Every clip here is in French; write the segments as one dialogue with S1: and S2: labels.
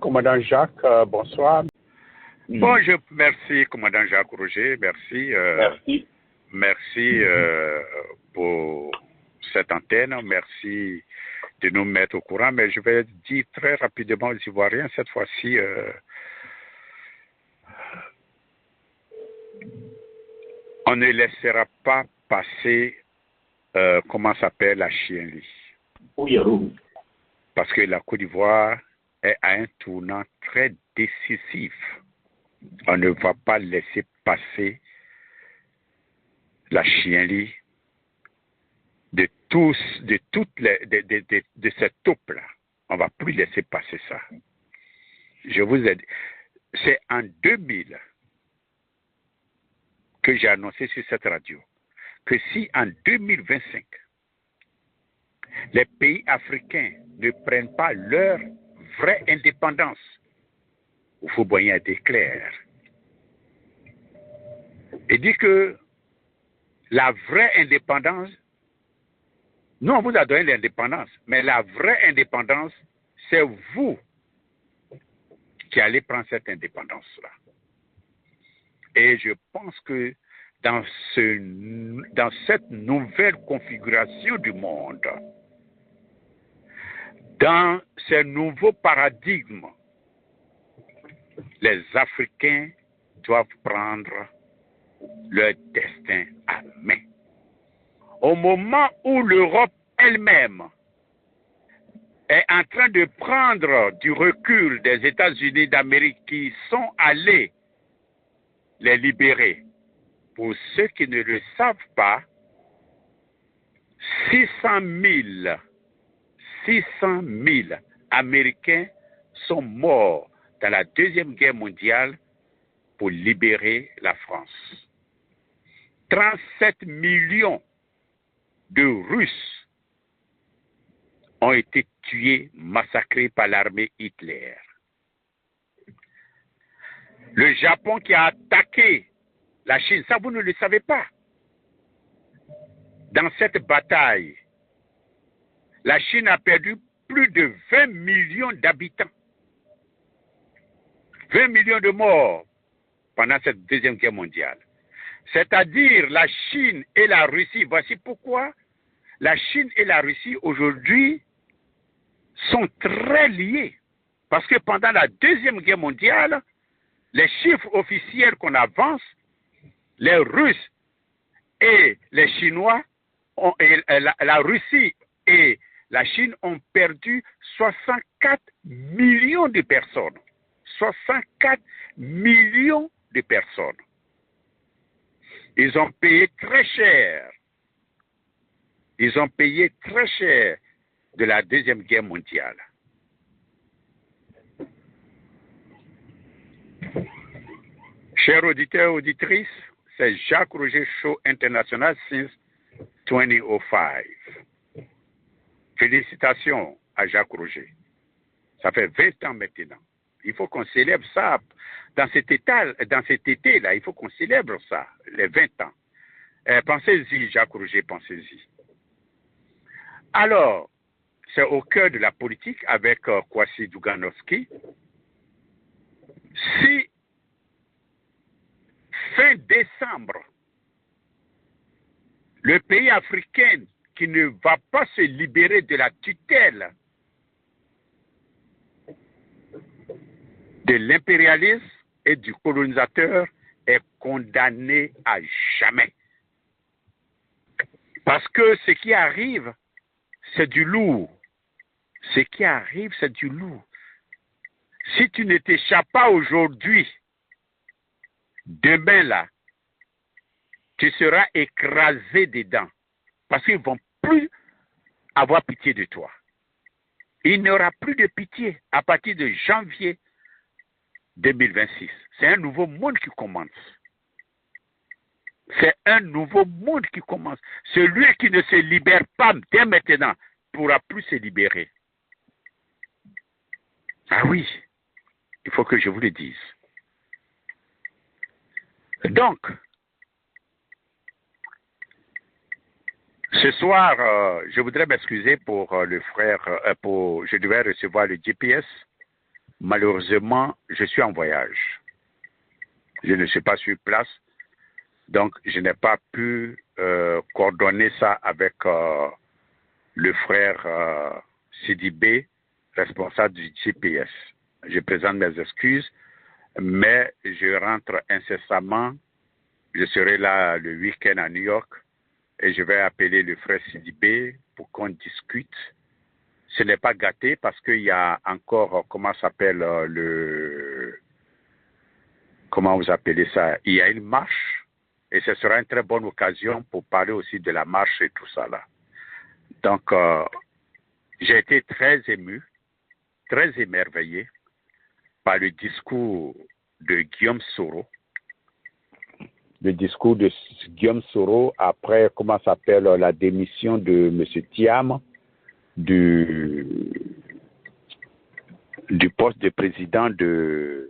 S1: Commandant Jacques, bonsoir.
S2: Bonjour, merci, Commandant Jacques Roger, merci.
S1: Merci.
S2: Merci pour cette antenne, merci de nous mettre au courant, mais je vais dire très rapidement aux Ivoiriens, cette fois-ci, on ne laissera pas passer, comment s'appelle, la chienlit.
S1: Oui.
S2: Parce que la Côte d'Ivoire est à un tournant très décisif. On ne va pas laisser passer la chienlit de cette taupe-là. On ne va plus laisser passer ça. Je vous ai dit, c'est en 2000 que j'ai annoncé sur cette radio que si en 2025, les pays africains ne prennent pas leur vraie indépendance, Houphouët-Boigny a été clair. Il dit que la vraie indépendance, nous on vous a donné l'indépendance, mais la vraie indépendance, c'est vous qui allez prendre cette indépendance-là. Et je pense que dans cette nouvelle configuration du monde, dans ce nouveau paradigme, les Africains doivent prendre leur destin à main. Au moment où l'Europe elle-même est en train de prendre du recul des États-Unis d'Amérique qui sont allés les libérer. Pour ceux qui ne le savent pas, 600 000 Américains sont morts dans la Deuxième Guerre mondiale pour libérer la France. 37 millions de Russes ont été tués, massacrés par l'armée Hitler. Le Japon qui a attaqué la Chine, ça vous ne le savez pas. Dans cette bataille, la Chine a perdu plus de 20 millions d'habitants. 20 millions de morts pendant cette Deuxième Guerre mondiale. C'est-à-dire la Chine et la Russie. Voici pourquoi la Chine et la Russie aujourd'hui sont très liés. Parce que pendant la Deuxième Guerre mondiale, les chiffres officiels qu'on avance, les Russes et les Chinois, la Russie et la Chine ont perdu 64 millions de personnes. 64 millions de personnes. Ils ont payé très cher. Ils ont payé très cher de la Deuxième Guerre mondiale. Chers auditeurs et auditrices, c'est Jacques Roger Show International since 2005. Félicitations à Jacques Roger. Ça fait 20 ans maintenant. Il faut qu'on célèbre ça dans cet été-là. Il faut qu'on célèbre ça, les 20 ans. Pensez-y, Jacques Roger, pensez-y. Alors, c'est au cœur de la politique avec Kwasi Duganowski. Si fin décembre, le pays africain qui ne va pas se libérer de la tutelle de l'impérialisme et du colonisateur est condamné à jamais. Parce que ce qui arrive, c'est du lourd. Ce qui arrive, c'est du lourd. Si tu ne t'échappes pas aujourd'hui, demain là, tu seras écrasé dedans. Parce qu'ils ne vont plus avoir pitié de toi. Il n'y aura plus de pitié à partir de janvier 2026. C'est un nouveau monde qui commence. C'est un nouveau monde qui commence. Celui qui ne se libère pas dès maintenant ne pourra plus se libérer. Ah oui, il faut que je vous le dise. Donc, ce soir, je voudrais m'excuser pour le frère, je devais recevoir le GPS malheureusement, je suis en voyage. Je ne suis pas sur place, donc je n'ai pas pu coordonner ça avec le frère Sidibé, responsable du GPS. Je présente mes excuses, mais je rentre incessamment. Je serai là le week-end à New York et je vais appeler le frère Sidibé pour qu'on discute. Ce n'est pas gâté parce qu'il y a encore, comment s'appelle comment vous appelez ça? Il y a une marche et ce sera une très bonne occasion pour parler aussi de la marche et tout ça là. Donc, j'ai été très ému, très émerveillé par le discours de Guillaume Soro. Le discours de Guillaume Soro après, comment s'appelle, la démission de M. Thiam du poste de président du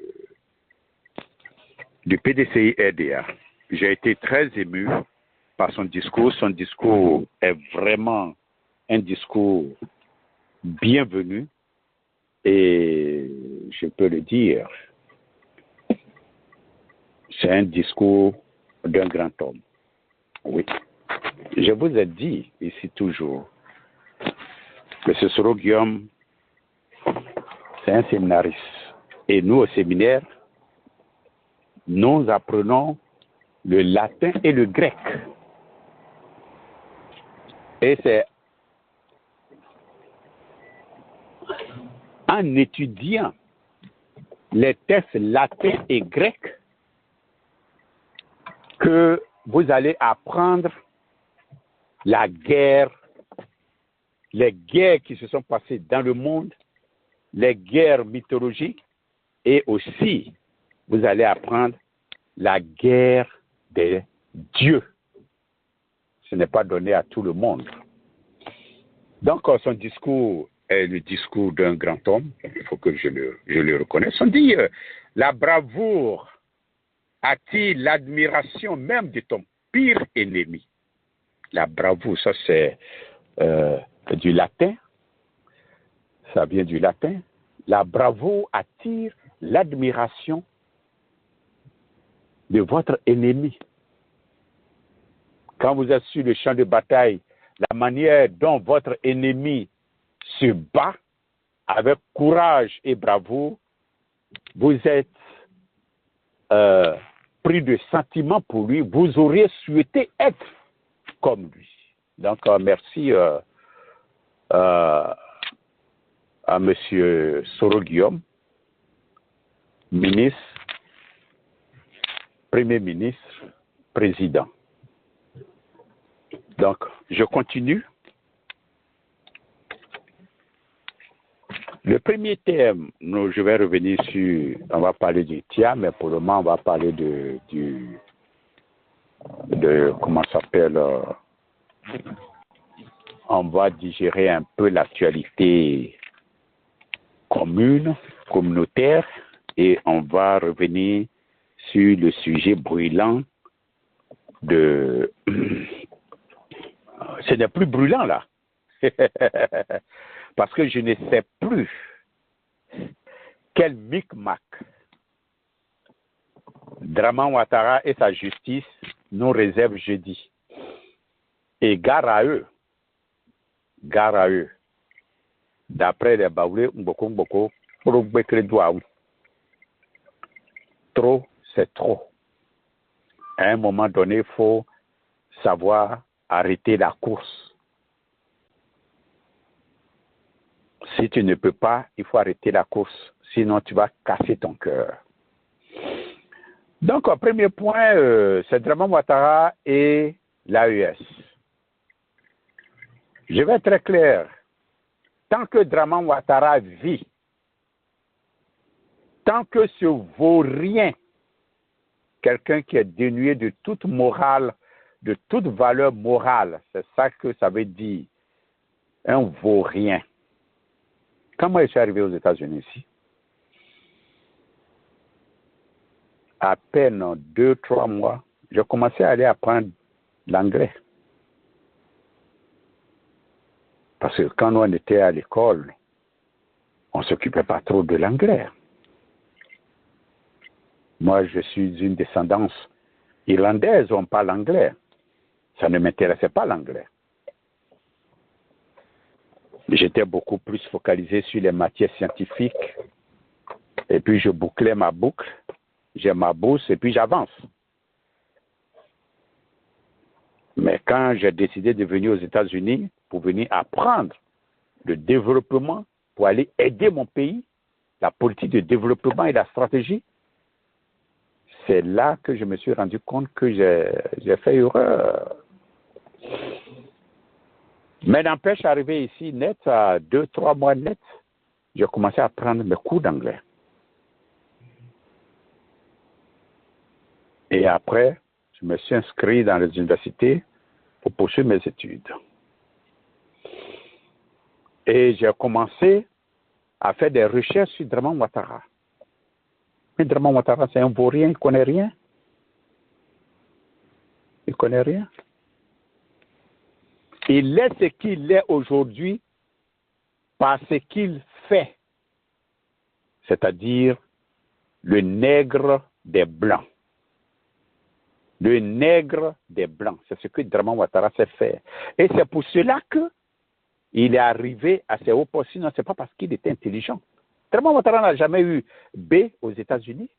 S2: PDCI-RDA. J'ai été très ému par son discours. Son discours est vraiment un discours bienvenu et je peux le dire, c'est un discours d'un grand homme. Oui. Je vous ai dit ici toujours, M. Soro Guillaume, c'est un séminariste. Et nous, au séminaire, nous apprenons le latin et le grec. Et c'est en étudiant les textes latins et grecs que vous allez apprendre la guerre, les guerres qui se sont passées dans le monde, les guerres mythologiques, et aussi vous allez apprendre la guerre des dieux. Ce n'est pas donné à tout le monde. Donc, son discours est le discours d'un grand homme, il faut que je le reconnaisse. On dit, la bravoure attire l'admiration même de ton pire ennemi. La bravoure, ça c'est du latin, ça vient du latin. La bravoure attire l'admiration de votre ennemi. Quand vous êtes sur le champ de bataille, la manière dont votre ennemi se bat avec courage et bravoure, vous êtes pris de sentiments pour lui, vous auriez souhaité être comme lui. Donc, merci à M. Soro Guillaume, ministre, Premier ministre, président. Donc, je continue. Le premier thème, je vais revenir sur, on va parler du TIA, mais pour le moment, on va parler de comment ça s'appelle, on va digérer un peu l'actualité communautaire, et on va revenir sur le sujet brûlant de... Ce n'est plus brûlant là. Parce que je ne sais plus quel micmac Draman Ouattara et sa justice nous réservent jeudi. Et gare à eux. D'après les Baoulés, trop, c'est trop. À un moment donné, il faut savoir arrêter la course. Si tu ne peux pas, il faut arrêter la course. Sinon, tu vas casser ton cœur. Donc, premier point, c'est Draman Ouattara et l'AES. Je vais être très clair. Tant que Draman Ouattara vit, tant que ce vaurien, quelqu'un qui est dénué de toute morale, de toute valeur morale, c'est ça que ça veut dire, un vaurien. Quand moi je suis arrivé aux États-Unis ici, à peine 2-3 mois, j'ai commencé à aller apprendre l'anglais. Parce que quand on était à l'école, on ne s'occupait pas trop de l'anglais.
S1: Moi, je suis d'une descendance irlandaise, on parle anglais. Ça ne m'intéressait pas l'anglais. J'étais beaucoup plus focalisé sur les matières scientifiques. Et puis, je bouclais ma boucle, j'ai ma bourse et puis j'avance. Mais quand j'ai décidé de venir aux États-Unis pour venir apprendre le développement, pour aller aider mon pays, la politique de développement et la stratégie, c'est là que je me suis rendu compte que j'ai fait erreur. Mais n'empêche, arrivé ici, net, à 2-3 mois net, j'ai commencé à prendre mes cours d'anglais. Et après, je me suis inscrit dans les universités pour poursuivre mes études. Et j'ai commencé à faire des recherches sur Draman Ouattara. Mais Draman Ouattara, c'est un vaurien, il ne connaît rien. Il ne connaît rien. Il est ce qu'il est aujourd'hui par ce qu'il fait, c'est-à-dire le nègre des Blancs. Le nègre des Blancs, c'est ce que Draman Ouattara sait faire. Et c'est pour cela qu'il est arrivé à ces hauts postes. Sinon, ce n'est pas parce qu'il était intelligent. Draman Ouattara n'a jamais eu B aux États-Unis.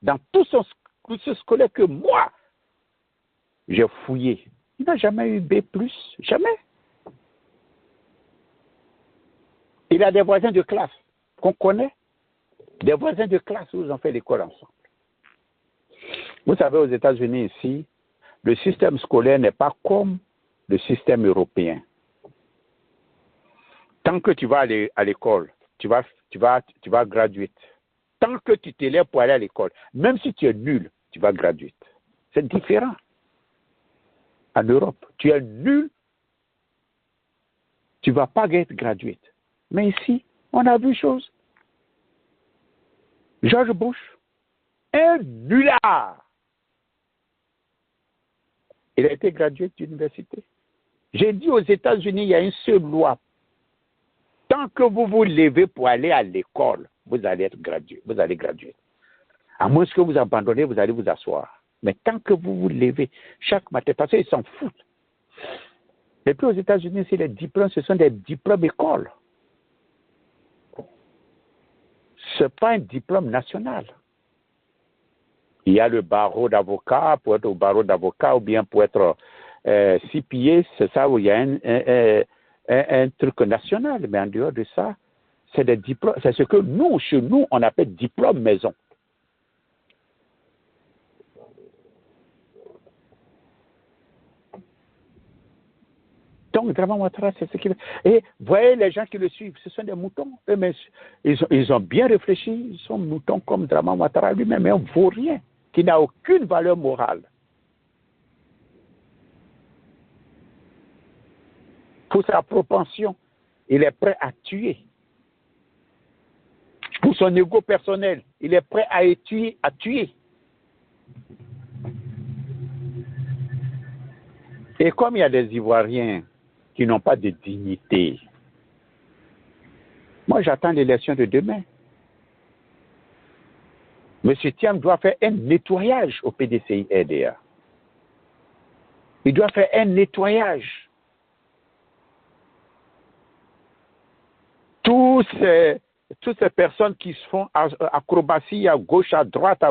S1: Dans tout son cursus scolaire que moi, j'ai fouillé, il n'a jamais eu B+, jamais. Il a des voisins de classe qu'on connaît, des voisins de classe où ils ont fait l'école ensemble. Vous savez, aux États-Unis ici, le système scolaire n'est pas comme le système européen. Tant que tu vas aller à l'école, tu vas graduer. Tant que tu t'élèves pour aller à l'école, même si tu es nul, tu vas graduer. C'est différent. En Europe, tu es nul, tu ne vas pas être gradué. Mais ici, on a vu chose. George Bush, un nulard. Il a été gradué d'université. J'ai dit aux États-Unis, il y a une seule loi. Tant que vous vous levez pour aller à l'école, vous allez être gradué. Vous allez graduer. À moins que vous abandonnez, vous allez vous asseoir. Mais tant que vous vous levez, chaque matin, parce qu'ils s'en foutent. Et puis aux États-Unis, c'est les diplômes, ce sont des diplômes écoles. Ce n'est pas un diplôme national. Il y a le barreau d'avocat, pour être au barreau d'avocat ou bien pour être CPA, c'est ça où il y a un truc national. Mais en dehors de ça, c'est des diplômes, c'est ce que nous, chez nous, on appelle diplôme maison. Donc, Draman Ouattara, c'est ce qu'il fait. Et voyez les gens qui le suivent, ce sont des moutons. Eux, mais ils ont bien réfléchi, ils sont moutons comme Draman Ouattara lui-même, mais un vaurien qui n'a aucune valeur morale. Pour sa propension, il est prêt à tuer. Pour son ego personnel, il est prêt à tuer. Et comme il y a des Ivoiriens qui n'ont pas de dignité, moi j'attends l'élection de demain. M. Thiam doit faire un nettoyage au PDCI-RDA. Il doit faire un nettoyage. Toutes ces personnes qui se font acrobatie à gauche, à droite,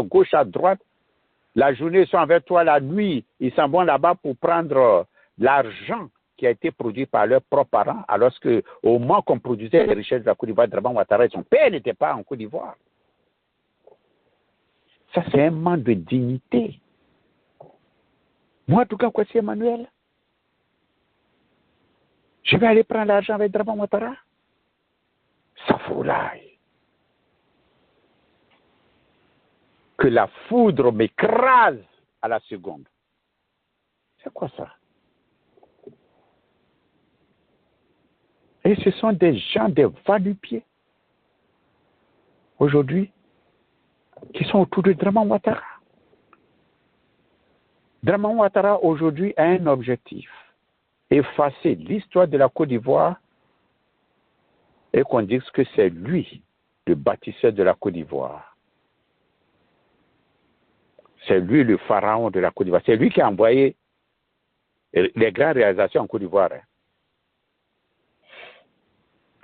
S1: la journée ils sont avec toi, la nuit, ils s'en vont là-bas pour prendre l'argent qui a été produit par leurs propres parents, alors qu'au moment qu'on produisait les richesses de la Côte d'Ivoire, Draman Ouattara, son père n'était pas en Côte d'Ivoire. Ça, c'est un manque de dignité. Moi, en tout cas, Kwasi Emmanuel, je vais aller prendre l'argent avec Draman Ouattara. Ça foulaille. Que la foudre m'écrase à la seconde. C'est quoi ça? Et ce sont des gens, des va-nu-pieds, aujourd'hui, qui sont autour de Draman Ouattara. Draman Ouattara, aujourd'hui, a un objectif. Effacer l'histoire de la Côte d'Ivoire et qu'on dise que c'est lui, le bâtisseur de la Côte d'Ivoire. C'est lui le pharaon de la Côte d'Ivoire. C'est lui qui a envoyé les grandes réalisations en Côte d'Ivoire.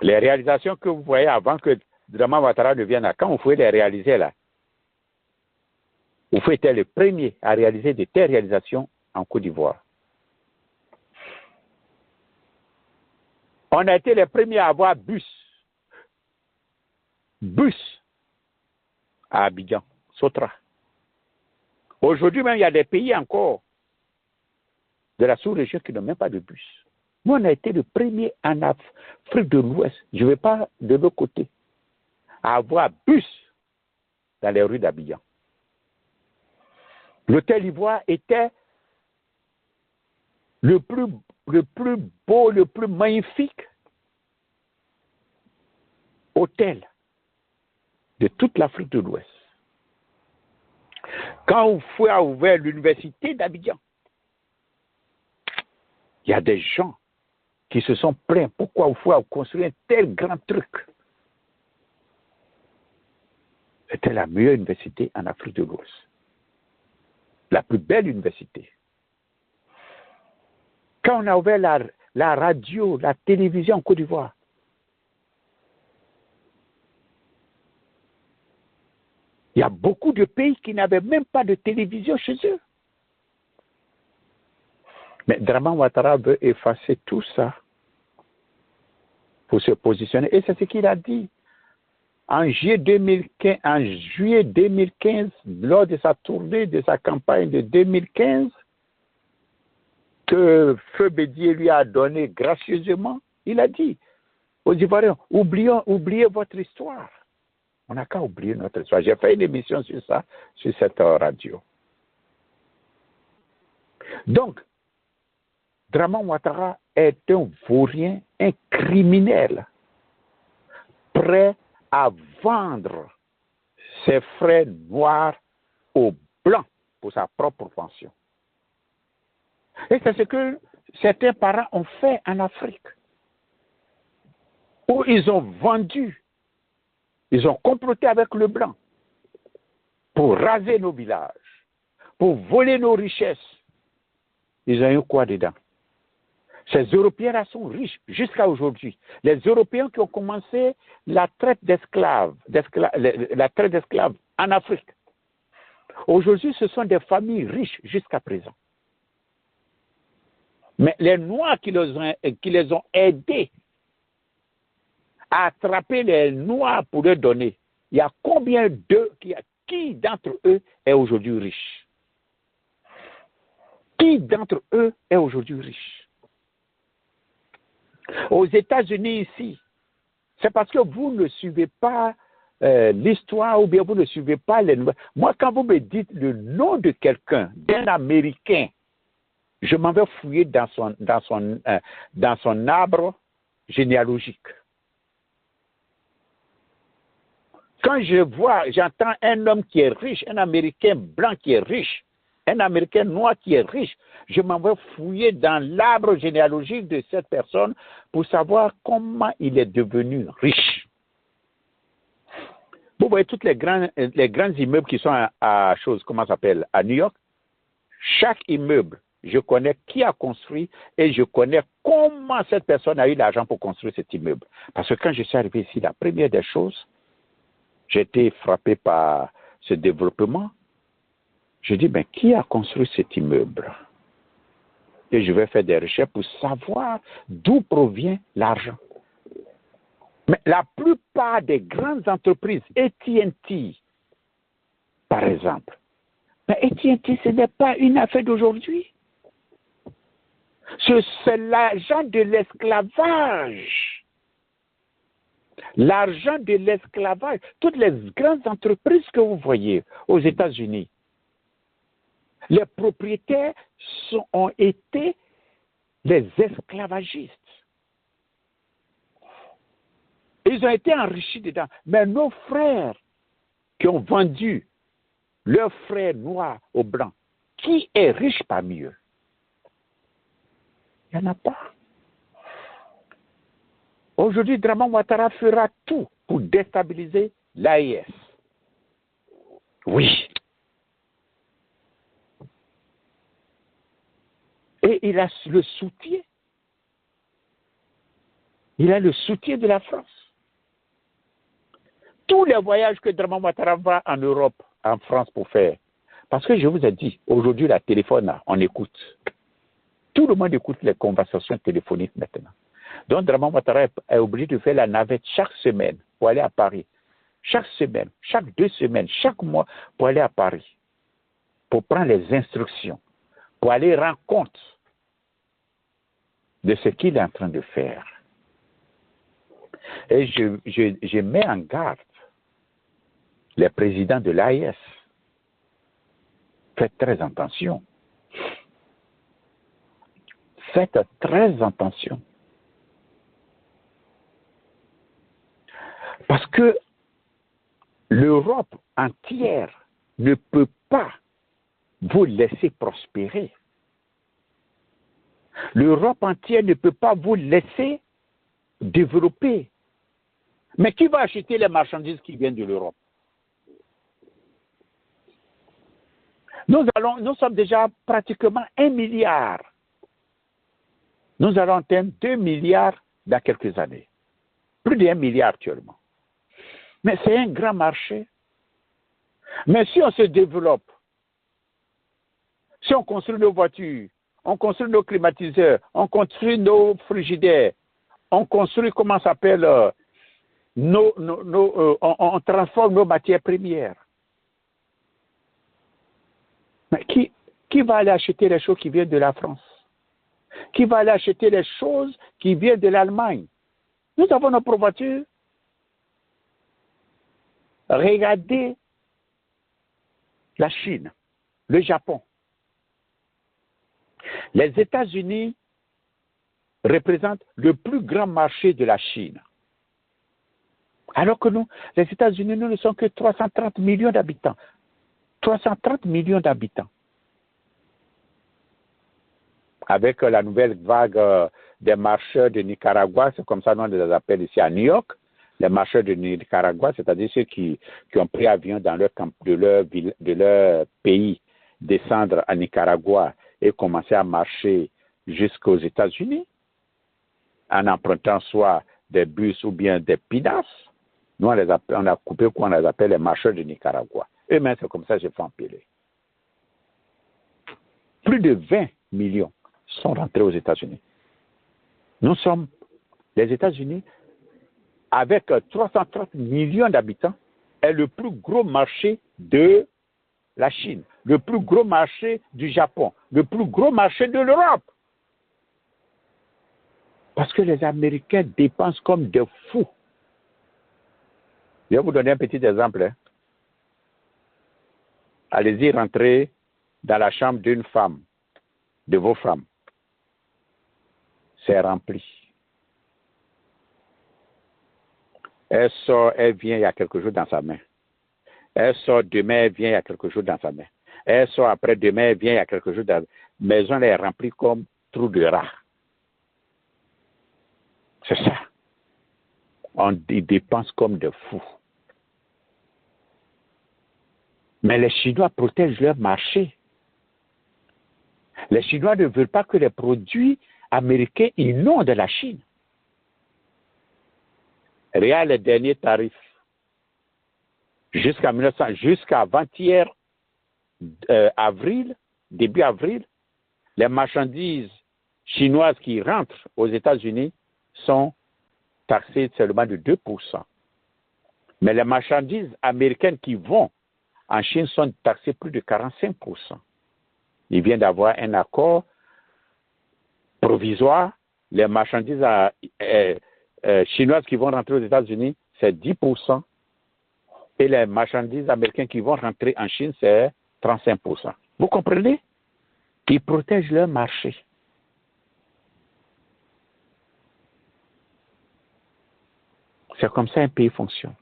S1: Les réalisations que vous voyez avant que Dramane Ouattara ne vienne là, quand vous pouvez les réaliser là, vous étiez le premier à réaliser de telles réalisations en Côte d'Ivoire. On a été les premiers à avoir bus à Abidjan, Sotra. Aujourd'hui même, il y a des pays encore de la sous-région qui n'ont même pas de bus. Nous, on a été le premier en Afrique de l'Ouest, je ne vais pas de l'autre côté, à avoir bus dans les rues d'Abidjan. L'hôtel Ivoire était le plus beau, le plus magnifique hôtel de toute l'Afrique de l'Ouest. Quand Oufoué a ouvert l'université d'Abidjan, il y a des gens qui se sont plaints. Pourquoi Oufoué a construit un tel grand truc? C'était la meilleure université en Afrique de l'Ouest. La plus belle université. Quand on a ouvert la radio, la télévision en Côte d'Ivoire, il y a beaucoup de pays qui n'avaient même pas de télévision chez eux. Mais Dramane Ouattara veut effacer tout ça pour se positionner. Et c'est ce qu'il a dit. En juillet 2015, lors de sa tournée, de sa campagne de 2015, que Feu Bédié lui a donné gracieusement, il a dit aux Ivoiriens, oubliez votre histoire. On n'a qu'à oublier notre histoire. J'ai fait une émission sur ça, sur cette radio. Donc, Dramane Ouattara est un vaurien, un criminel, prêt à vendre ses frères noirs aux blancs pour sa propre pension. Et c'est ce que certains parents ont fait en Afrique, où ils ont vendu, ils ont comploté avec le blanc pour raser nos villages, pour voler nos richesses. Ils ont eu quoi dedans? Ces Européens-là sont riches jusqu'à aujourd'hui. Les Européens qui ont commencé la traite d'esclaves en Afrique. Aujourd'hui, ce sont des familles riches jusqu'à présent. Mais les Noirs qui les ont aidés à attraper les Noirs pour leur donner, il y a combien d'eux, qui d'entre eux est aujourd'hui riche? Qui d'entre eux est aujourd'hui riche? Aux États-Unis ici, c'est parce que vous ne suivez pas l'histoire ou bien vous ne suivez pas les nouvelles. Moi, quand vous me dites le nom de quelqu'un, d'un Américain, je m'en vais fouiller dans son arbre généalogique. Quand j'entends un homme qui est riche, un Américain blanc qui est riche, un Américain noir qui est riche, je m'en vais fouiller dans l'arbre généalogique de cette personne pour savoir comment il est devenu riche. Vous voyez tous les grands immeubles qui sont à New York. Chaque immeuble, je connais qui a construit et je connais comment cette personne a eu l'argent pour construire cet immeuble. Parce que quand je suis arrivé ici, la première des choses, j'ai été frappé par ce développement. Je dis, mais qui a construit cet immeuble? Et je vais faire des recherches pour savoir d'où provient l'argent. Mais la plupart des grandes entreprises, AT&T, par exemple, mais AT&T, ce n'est pas une affaire d'aujourd'hui. C'est l'argent de l'esclavage. L'argent de l'esclavage. Toutes les grandes entreprises que vous voyez aux États-Unis, les propriétaires ont été les esclavagistes. Ils ont été enrichis dedans. Mais nos frères qui ont vendu leurs frères noirs aux blancs, qui est riche parmi eux? Il n'y en a pas. Aujourd'hui, Dramane Ouattara fera tout pour déstabiliser l'AES. Oui. il a le soutien. Il a le soutien de la France. Tous les voyages que Draman Ouattara va en Europe, en France pour faire. Parce que je vous ai dit, aujourd'hui, la téléphone, on écoute. Tout le monde écoute les conversations téléphoniques maintenant. Donc, Draman Ouattara est obligé de faire la navette chaque semaine pour aller à Paris. Chaque semaine, chaque 2 semaines, chaque mois pour aller à Paris. Pour prendre les instructions. Pour aller rendre compte de ce qu'il est en train de faire. Et je mets en garde les présidents de l'AES. Faites très attention. Faites très attention. Parce que l'Europe entière ne peut pas vous laisser prospérer. L'Europe entière ne peut pas vous laisser développer. Mais qui va acheter les marchandises qui viennent de l'Europe? Nous sommes déjà pratiquement 1 milliard. Nous allons atteindre 2 milliards dans quelques années. Plus d'1 milliard actuellement. Mais c'est un grand marché. Mais si on se développe, si on construit nos voitures, on construit nos climatiseurs, on construit nos frigidaires, on construit, comment ça s'appelle, on transforme nos matières premières. Mais qui va aller acheter les choses qui viennent de la France? Qui va aller acheter les choses qui viennent de l'Allemagne? Nous avons nos propres voitures. Regardez la Chine, le Japon. Les États-Unis représentent le plus grand marché de la Chine. Alors que nous, les États-Unis, nous ne sommes que 330 millions d'habitants. 330 millions d'habitants. Avec la nouvelle vague des marcheurs de Nicaragua, c'est comme ça qu'on les appelle ici à New York, les marcheurs de Nicaragua, c'est-à-dire ceux qui ont pris avion dans de leur pays, descendre à Nicaragua et commencer à marcher jusqu'aux États-Unis, en empruntant soit des bus ou bien des pidas. Nous, on a coupé quoi, on les appelle les marcheurs de Nicaragua. Eux-mêmes, c'est comme ça que j'ai fait empiler. Plus de 20 millions sont rentrés aux États-Unis. Nous sommes, les États-Unis, avec 330 millions d'habitants, est le plus gros marché de la Chine, le plus gros marché du Japon, le plus gros marché de l'Europe. Parce que les Américains dépensent comme des fous. Je vais vous donner un petit exemple. Hein. Allez-y rentrer dans la chambre d'une femme, de vos femmes. C'est rempli. Elle sort, elle vient, il y a quelque chose dans sa main. Elle sort demain, elle vient, il y a quelque chose dans sa main. Elle sort après demain, elle vient, il y a quelque chose dans sa maison, elle est remplie comme trou de rat. C'est ça. Ils dépensent comme des fous. Mais les Chinois protègent leur marché. Les Chinois ne veulent pas que les produits américains inondent la Chine. Regarde les derniers tarifs. Jusqu'à avant-hier, avril, début avril, les marchandises chinoises qui rentrent aux États-Unis sont taxées seulement de 2%. Mais les marchandises américaines qui vont en Chine sont taxées plus de 45%. Il vient d'avoir un accord provisoire. Les marchandises chinoises qui vont rentrer aux États-Unis, c'est 10%. Et les marchandises américaines qui vont rentrer en Chine, c'est 35%. Vous comprenez? Ils protègent leur marché. C'est comme ça un pays fonctionne.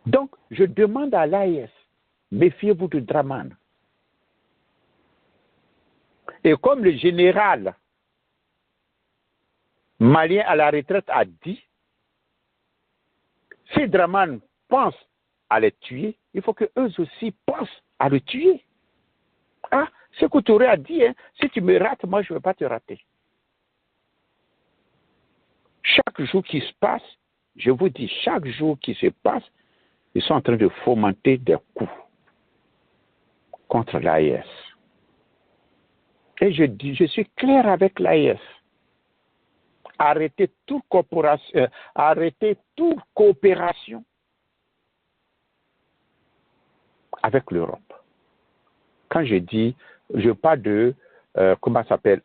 S1: Donc, je demande à l'AES, méfiez-vous de Draman. Et comme le général malien à la retraite a dit, si Draman pense à les tuer, il faut qu'eux aussi pensent à le tuer. Ah, ce que Touré a dit, hein, si tu me rates, moi je ne vais pas te rater. Chaque jour qui se passe, je vous dis, chaque jour qui se passe, ils sont en train de fomenter des coups contre l'AES. Et je suis clair avec l'AES. Arrêtez toute coopération avec l'Europe. Quand je dis, je parle de, comment ça s'appelle,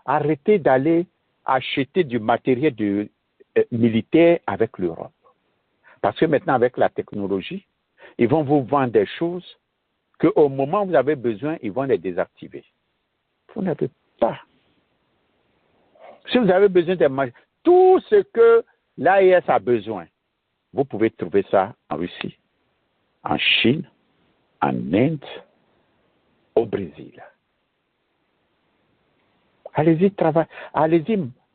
S1: arrêtez d'aller acheter du matériel militaire avec l'Europe. Parce que maintenant, avec la technologie, ils vont vous vendre des choses qu'au moment où vous avez besoin, ils vont les désactiver. Vous n'avez pas. Si vous avez besoin de tout ce que l'AES a besoin, vous pouvez trouver ça en Russie, en Chine, en Inde, au Brésil. Allez-y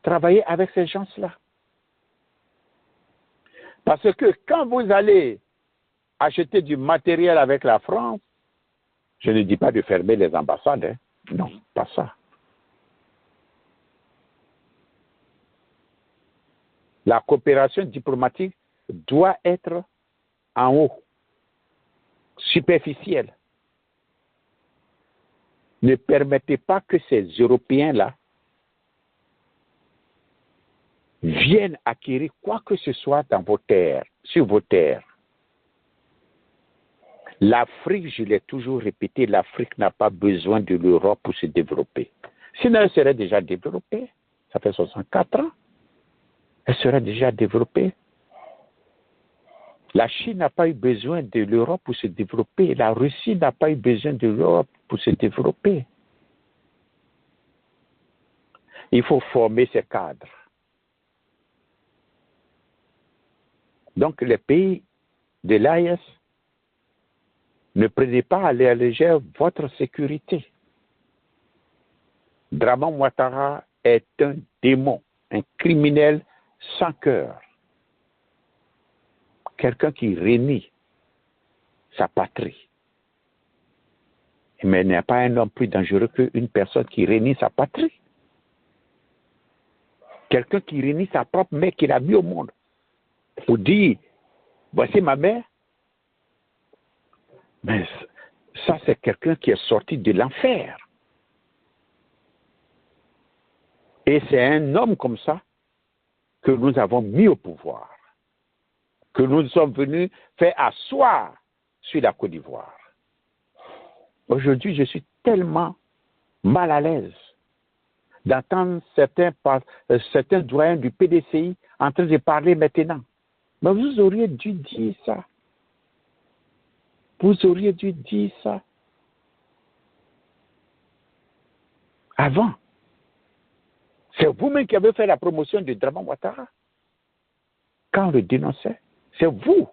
S1: travailler avec ces gens-là. Parce que quand vous allez acheter du matériel avec la France, je ne dis pas de fermer les ambassades, hein. Non, pas ça. La coopération diplomatique doit être en haut, superficielle. Ne permettez pas que ces Européens-là viennent acquérir quoi que ce soit dans vos terres, sur vos terres. L'Afrique, je l'ai toujours répété, l'Afrique n'a pas besoin de l'Europe pour se développer. Sinon, elle serait déjà développée. Ça fait 64 ans. Elle serait déjà développée. La Chine n'a pas eu besoin de l'Europe pour se développer. La Russie n'a pas eu besoin de l'Europe pour se développer. Il faut former ces cadres. Donc, les pays de l'AES, ne prenez pas à la légère votre sécurité. Draman Ouattara est un démon, un criminel sans cœur. Quelqu'un qui renie sa patrie. Mais il n'y a pas un homme plus dangereux qu'une personne qui renie sa patrie. Quelqu'un qui renie sa propre mère qu'il a mis au monde. Pour dire, voici ma mère. Mais ça, c'est quelqu'un qui est sorti de l'enfer. Et c'est un homme comme ça que nous avons mis au pouvoir, que nous sommes venus faire asseoir sur la Côte d'Ivoire. Aujourd'hui, je suis tellement mal à l'aise d'entendre certains doyens du PDCI en train de parler maintenant. Mais vous auriez dû dire ça. Vous auriez dû dire ça avant. C'est vous-même qui avez fait la promotion de Draman Ouattara. Quand on le dénonçait, c'est vous,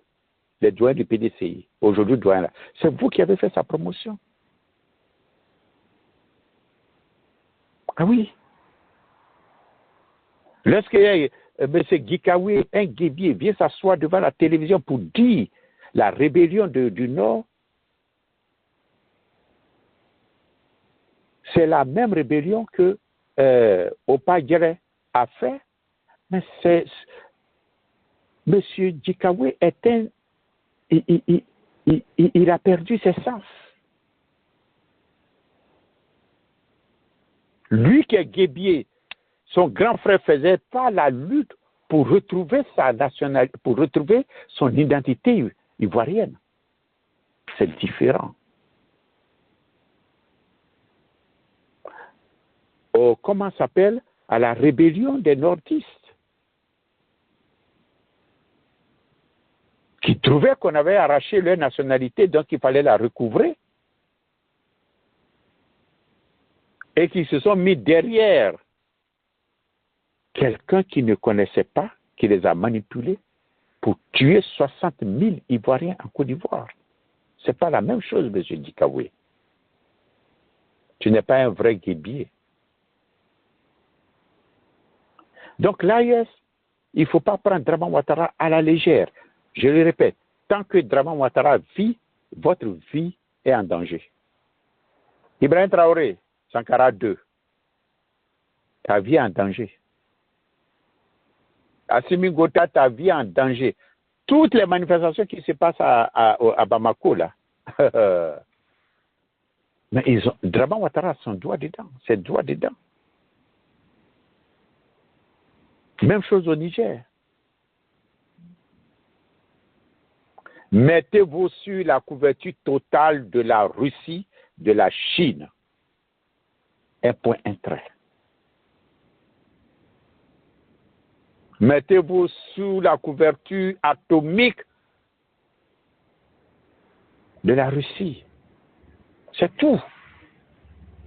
S1: les doyens du PDCI, aujourd'hui doyens là. C'est vous qui avez fait sa promotion. Ah oui. Lorsque M. Gikawe, un guébier, vient s'asseoir devant la télévision pour dire la rébellion du Nord, c'est la même rébellion que Opa Guéré a fait, mais M. Gikawe est il a perdu ses sens. Lui qui est guébier, son grand frère faisait pas la lutte pour retrouver sa nationalité, pour retrouver son identité ivoirienne. C'est différent. Comment ça s'appelle? À la rébellion des nordistes, qui trouvaient qu'on avait arraché leur nationalité, donc il fallait la recouvrer, et qui se sont mis derrière quelqu'un qui ne connaissait pas, qui les a manipulés pour tuer 60 000 Ivoiriens en Côte d'Ivoire. Ce n'est pas la même chose, M. Gikawe. Tu n'es pas un vrai guébier. Donc l'AES, il ne faut pas prendre Draman Ouattara à la légère. Je le répète, tant que Draman Ouattara vit, votre vie est en danger. Ibrahim Traoré, Sankara 2. Ta vie en danger. Assimi Gota, ta vie en danger. Toutes les manifestations qui se passent à Bamako, là. Mais Draman Ouattara a son doigt dedans. C'est droit dedans. Même chose au Niger. Mettez-vous sur la couverture totale de la Russie, de la Chine. Un point, un trait. Mettez-vous sous la couverture atomique de la Russie. C'est tout.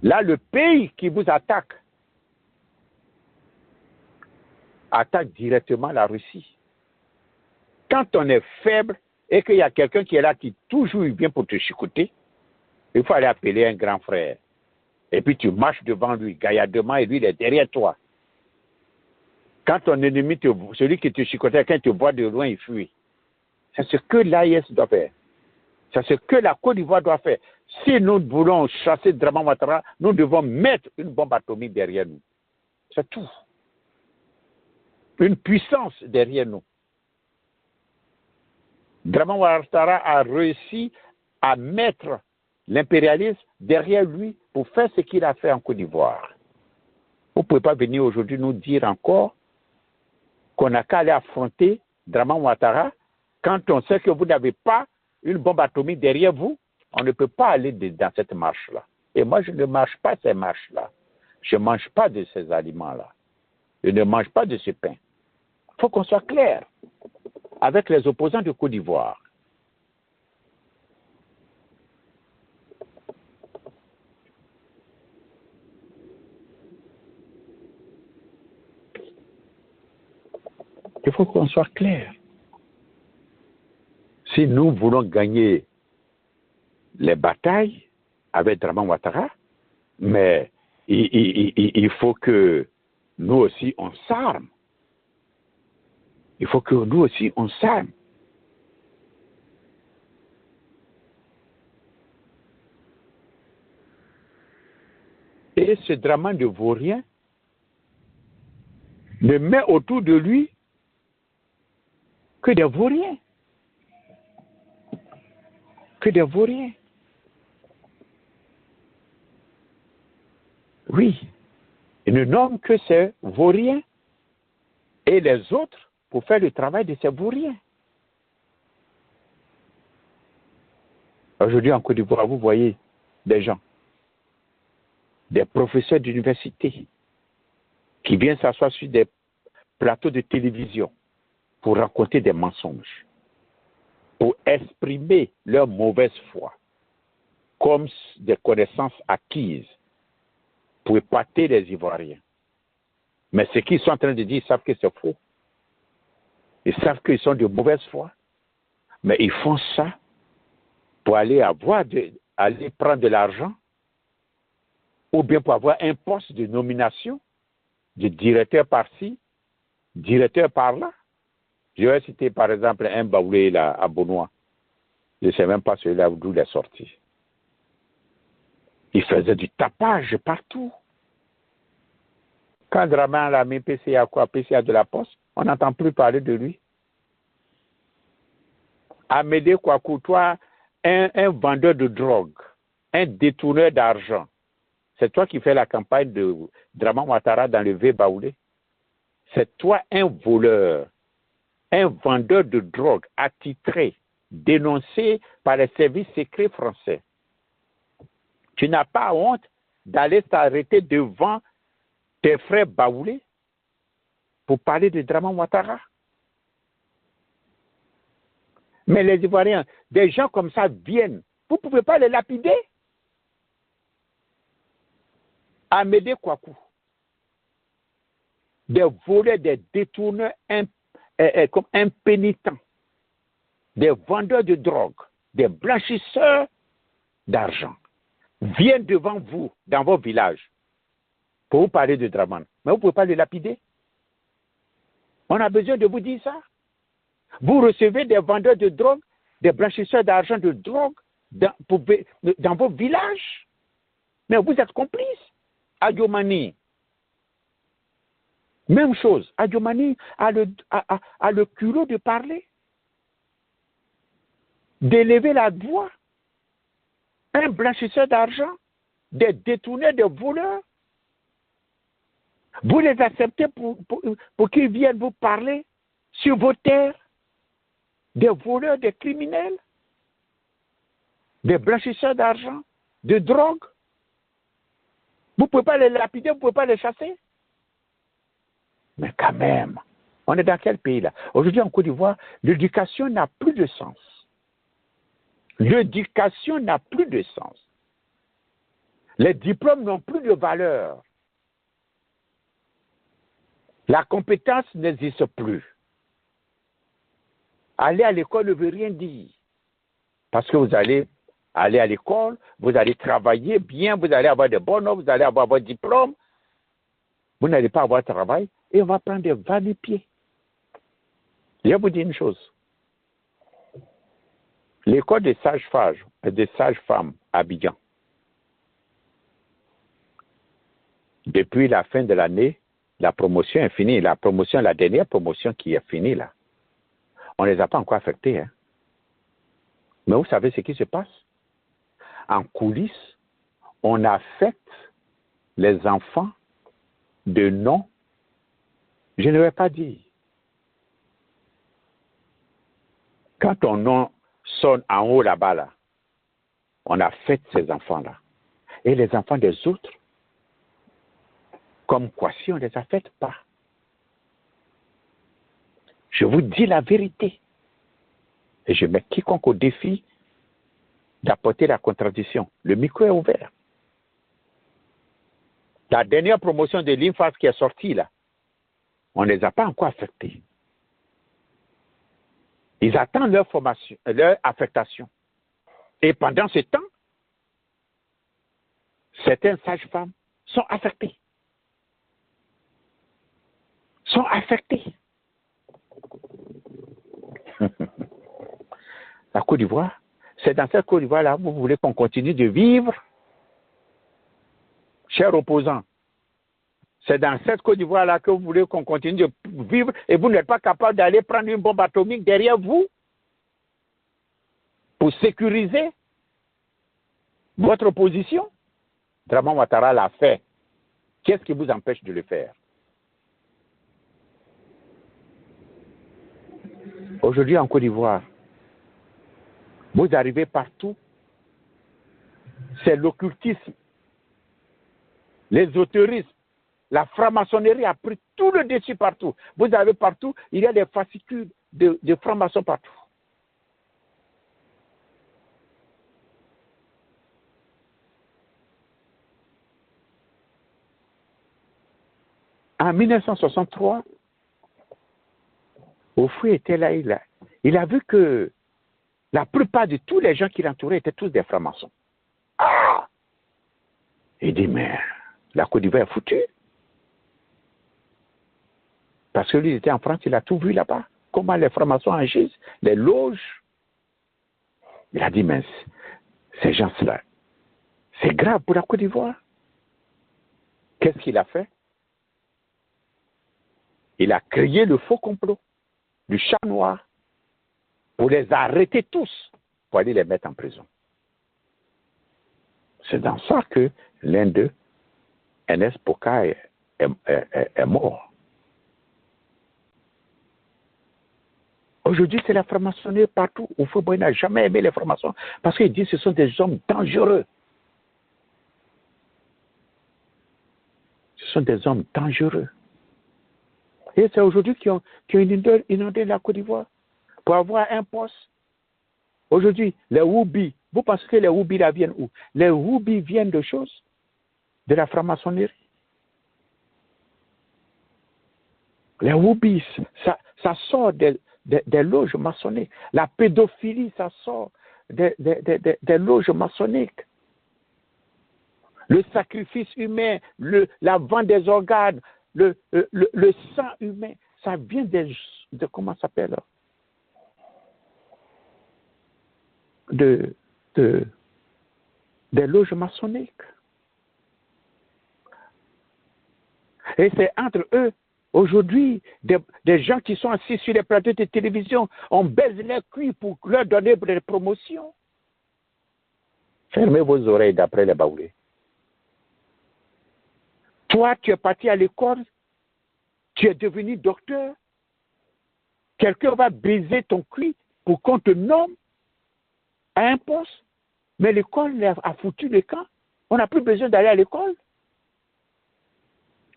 S1: Là, le pays qui vous attaque directement la Russie. Quand on est faible et qu'il y a quelqu'un qui est là qui toujours vient pour te chicoter, il faut aller appeler un grand frère. Et puis tu marches devant lui, gaillardement, et lui, il est derrière toi. Quand ton ennemi, celui qui te chicotait, quand il te voit de loin, il fuit. C'est ce que l'AIS doit faire. C'est ce que la Côte d'Ivoire doit faire. Si nous voulons chasser Draman Ouattara, nous devons mettre une bombe atomique derrière nous. C'est tout. Une puissance derrière nous. Draman Ouattara a réussi à mettre l'impérialisme derrière lui pour faire ce qu'il a fait en Côte d'Ivoire. Vous ne pouvez pas venir aujourd'hui nous dire encore qu'on n'a qu'à aller affronter Draman Ouattara quand on sait que vous n'avez pas une bombe atomique derrière vous. On ne peut pas aller dans cette marche-là. Et moi, je ne marche pas ces marches-là. Je ne mange pas de ces aliments-là. Je ne mange pas de ce pain. Il faut qu'on soit clair avec les opposants de Côte d'Ivoire. Il faut qu'on soit clair. Si nous voulons gagner les batailles avec Draman Ouattara, mais il faut que nous aussi on s'arme. Il faut que nous aussi on s'arme. Et ce Draman de Vaurien ne met autour de lui que des Vauriens. Que des Vauriens. Oui. Il ne nomme que ces Vauriens et les autres pour faire le travail de ces Vauriens. Aujourd'hui, en Côte d'Ivoire, vous voyez des gens, des professeurs d'université qui viennent s'asseoir sur des plateaux de télévision pour raconter des mensonges, pour exprimer leur mauvaise foi comme des connaissances acquises pour épater les Ivoiriens. Mais ce qu'ils sont en train de dire, ils savent que c'est faux. Ils savent qu'ils sont de mauvaise foi. Mais ils font ça pour aller prendre de l'argent ou bien pour avoir un poste de nomination de directeur par-ci, directeur par-là. Je vais citer par exemple un Baoulé là, à Benoît. Je ne sais même pas celui-là d'où il est sorti. Il faisait du tapage partout. Quand Draman l'a mis PCA de la Poste, on n'entend plus parler de lui. Amédée Kouakou, toi, un vendeur de drogue, un détourneur d'argent, c'est toi qui fais la campagne de Draman Ouattara dans le V-Baoulé. C'est toi un voleur, un vendeur de drogue attitré, dénoncé par les services secrets français. Tu n'as pas honte d'aller t'arrêter devant tes frères Baoulé pour parler de Draman Ouattara. Mais les Ivoiriens, des gens comme ça viennent. Vous ne pouvez pas les lapider. Amédée Kouakou, des voleurs, des détourneurs comme impénitents, des vendeurs de drogue, des blanchisseurs d'argent, viennent devant vous, dans vos villages, pour vous parler de Draman. Mais vous ne pouvez pas les lapider. On a besoin de vous dire ça. Vous recevez des vendeurs de drogue, des blanchisseurs d'argent de drogue dans vos villages. Mais vous êtes complices. Adiomani. Même chose. Adiomani a le culot de parler, d'élever la voix. Un blanchisseur d'argent, des détourneurs, des voleurs. Vous les acceptez pour qu'ils viennent vous parler sur vos terres, des voleurs, des criminels, des blanchisseurs d'argent, de drogue. Vous ne pouvez pas les lapider, vous ne pouvez pas les chasser. Mais quand même, on est dans quel pays là? Aujourd'hui en Côte d'Ivoire, l'éducation n'a plus de sens. L'éducation n'a plus de sens. Les diplômes n'ont plus de valeur. La compétence n'existe plus. Aller à l'école ne veut rien dire. Parce que vous allez aller à l'école, vous allez travailler bien, vous allez avoir de bonnes notes, vous allez avoir votre diplôme. Vous n'allez pas avoir de travail et on va prendre des va-nu-pieds. Je vais vous dire une chose. L'école des sages-femmes à Abidjan, depuis la fin de l'année, la promotion est finie. La dernière promotion qui est finie là, on ne les a pas encore affectés. Hein. Mais vous savez ce qui se passe? En coulisses, on affecte les enfants de nom, je ne vais pas dire. Quand ton nom sonne en haut là-bas, là, on affecte ces enfants-là. Et les enfants des autres, comme quoi si on ne les affecte pas. Je vous dis la vérité. Et je mets quiconque au défi d'apporter la contradiction. Le micro est ouvert. La dernière promotion de l'INFAS qui est sortie là, on ne les a pas encore affectés. Ils attendent leur formation, leur affectation. Et pendant ce temps, certaines sages-femmes sont affectées. Sont affectées. La Côte d'Ivoire, c'est dans cette Côte d'Ivoire-là que vous voulez qu'on continue de vivre, chers opposants. C'est dans cette Côte d'Ivoire-là que vous voulez qu'on continue de vivre et vous n'êtes pas capable d'aller prendre une bombe atomique derrière vous pour sécuriser votre position. Dramane Ouattara l'a fait. Qu'est-ce qui vous empêche de le faire? Aujourd'hui en Côte d'Ivoire, vous arrivez partout, c'est l'occultisme, l'ésotérisme, la franc-maçonnerie a pris tout le dessus partout. Vous avez partout, il y a des fascicules de francs-maçons partout. En 1963, Houphouët était là, il a vu que la plupart de tous les gens qui l'entouraient étaient tous des francs-maçons. Ah! Il dit, mais la Côte d'Ivoire est foutue. Parce que lui, il était en France, il a tout vu là-bas. Comment les francs-maçons agissent, les loges. Il a dit, mais ces gens-là, c'est grave pour la Côte d'Ivoire. Qu'est-ce qu'il a fait? Il a créé le faux complot du chat noir pour les arrêter tous, pour aller les mettre en prison. C'est dans ça que l'un d'eux, Ernest Poka, est mort. Aujourd'hui, c'est la franc-maçonnerie partout. Houphouët n'a jamais aimé les francs-maçons parce qu'il dit que ce sont des hommes dangereux. Ce sont des hommes dangereux. Et c'est aujourd'hui qu'ils ont inondé la Côte d'Ivoire pour avoir un poste. Aujourd'hui, les Woubi, vous pensez que les Woubi là viennent où? Les Woubi viennent de choses, de la franc-maçonnerie. Les Woubi, ça sort des loges maçonniques. La pédophilie, ça sort des loges maçonniques. Le sacrifice humain, la vente des organes, le sang humain, ça vient de comment ça s'appelle? Des loges maçonniques. Et c'est entre eux, aujourd'hui, des gens qui sont assis sur les plateaux de télévision, on baise les culs pour leur donner des promotions. Fermez vos oreilles d'après les baoulés. Toi, tu es parti à l'école, tu es devenu docteur. Quelqu'un va baiser ton cul pour qu'on te nomme à un poste. Mais l'école a foutu le camp. On n'a plus besoin d'aller à l'école.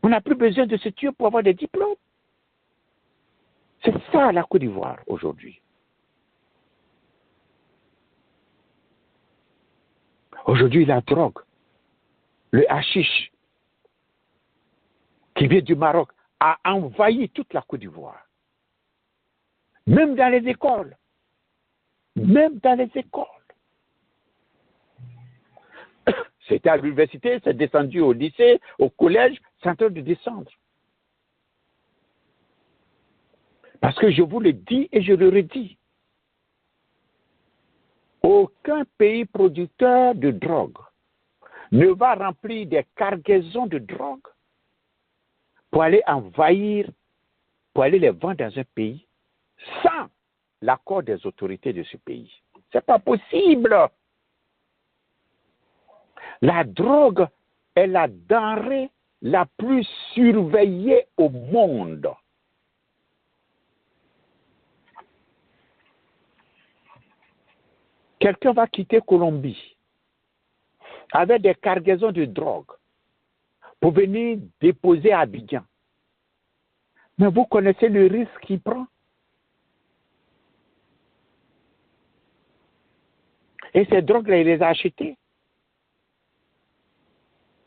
S1: On n'a plus besoin de se tuer pour avoir des diplômes. C'est ça la Côte d'Ivoire aujourd'hui. Aujourd'hui, la drogue, le hashish, qui vient du Maroc, a envahi toute la Côte d'Ivoire. Même dans les écoles. Même dans les écoles. C'était à l'université, c'est descendu au lycée, au collège, c'est en train de descendre. Parce que je vous le dis et je le redis. Aucun pays producteur de drogue ne va remplir des cargaisons de drogue pour aller envahir, pour aller les vendre dans un pays sans l'accord des autorités de ce pays. C'est pas possible. La drogue est la denrée la plus surveillée au monde. Quelqu'un va quitter Colombie avec des cargaisons de drogue pour venir déposer à Abidjan. Mais vous connaissez le risque qu'il prend. Et ces drogues-là, il les a achetées.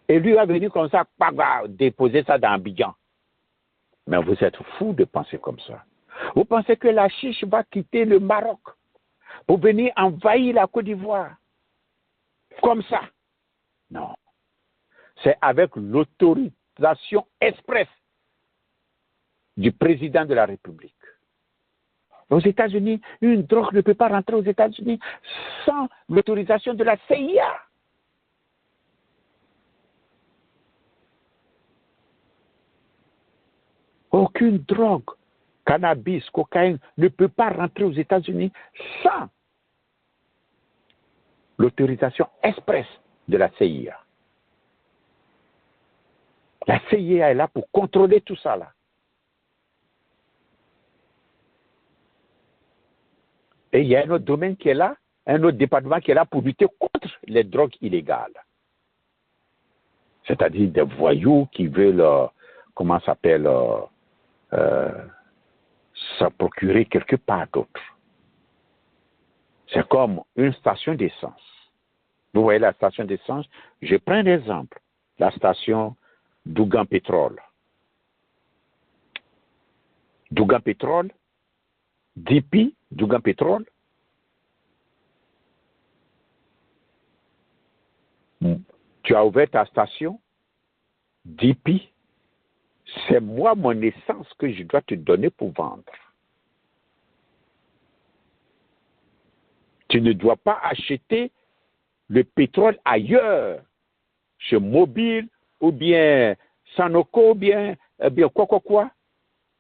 S1: Et lui va venir comme ça, va déposer ça dans Abidjan. Mais vous êtes fou de penser comme ça. Vous pensez que la chiche va quitter le Maroc pour venir envahir la Côte d'Ivoire comme ça? Non. C'est avec l'autorisation expresse du président de la République. Aux États-Unis, une drogue ne peut pas rentrer aux États-Unis sans l'autorisation de la CIA. Aucune drogue, cannabis, cocaïne ne peut pas rentrer aux États-Unis sans l'autorisation expresse de la CIA. La CIA est là pour contrôler tout ça là. Et il y a un autre domaine qui est là, un autre département qui est là pour lutter contre les drogues illégales. C'est-à-dire des voyous qui veulent, comment ça s'appelle, se procurer quelque part d'autre. C'est comme une station d'essence. Vous voyez la station d'essence? Je prends un exemple. La station Dougan Pétrole. Dougan Pétrole, DP, Dougan Pétrole. Tu as ouvert ta station, DP, c'est moi mon essence que je dois te donner pour vendre. Tu ne dois pas acheter le pétrole ailleurs, chez Mobile, ou bien Sanoco, ou bien quoi,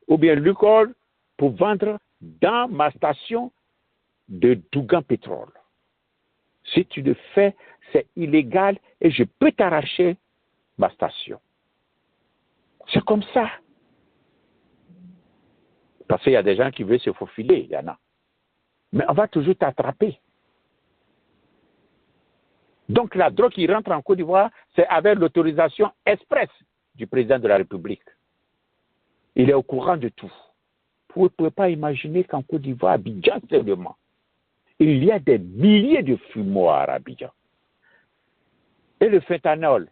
S1: ou bien Lucol, pour vendre dans ma station de Dougan Pétrole. Si tu le fais, c'est illégal et je peux t'arracher ma station. C'est comme ça. Parce qu'il y a des gens qui veulent se faufiler, il y en a. Mais on va toujours t'attraper. Donc la drogue qui rentre en Côte d'Ivoire, c'est avec l'autorisation expresse du président de la République. Il est au courant de tout. Vous ne pouvez pas imaginer qu'en Côte d'Ivoire, Abidjan seulement, il y a des milliers de fumoirs à Abidjan. Et le fentanyl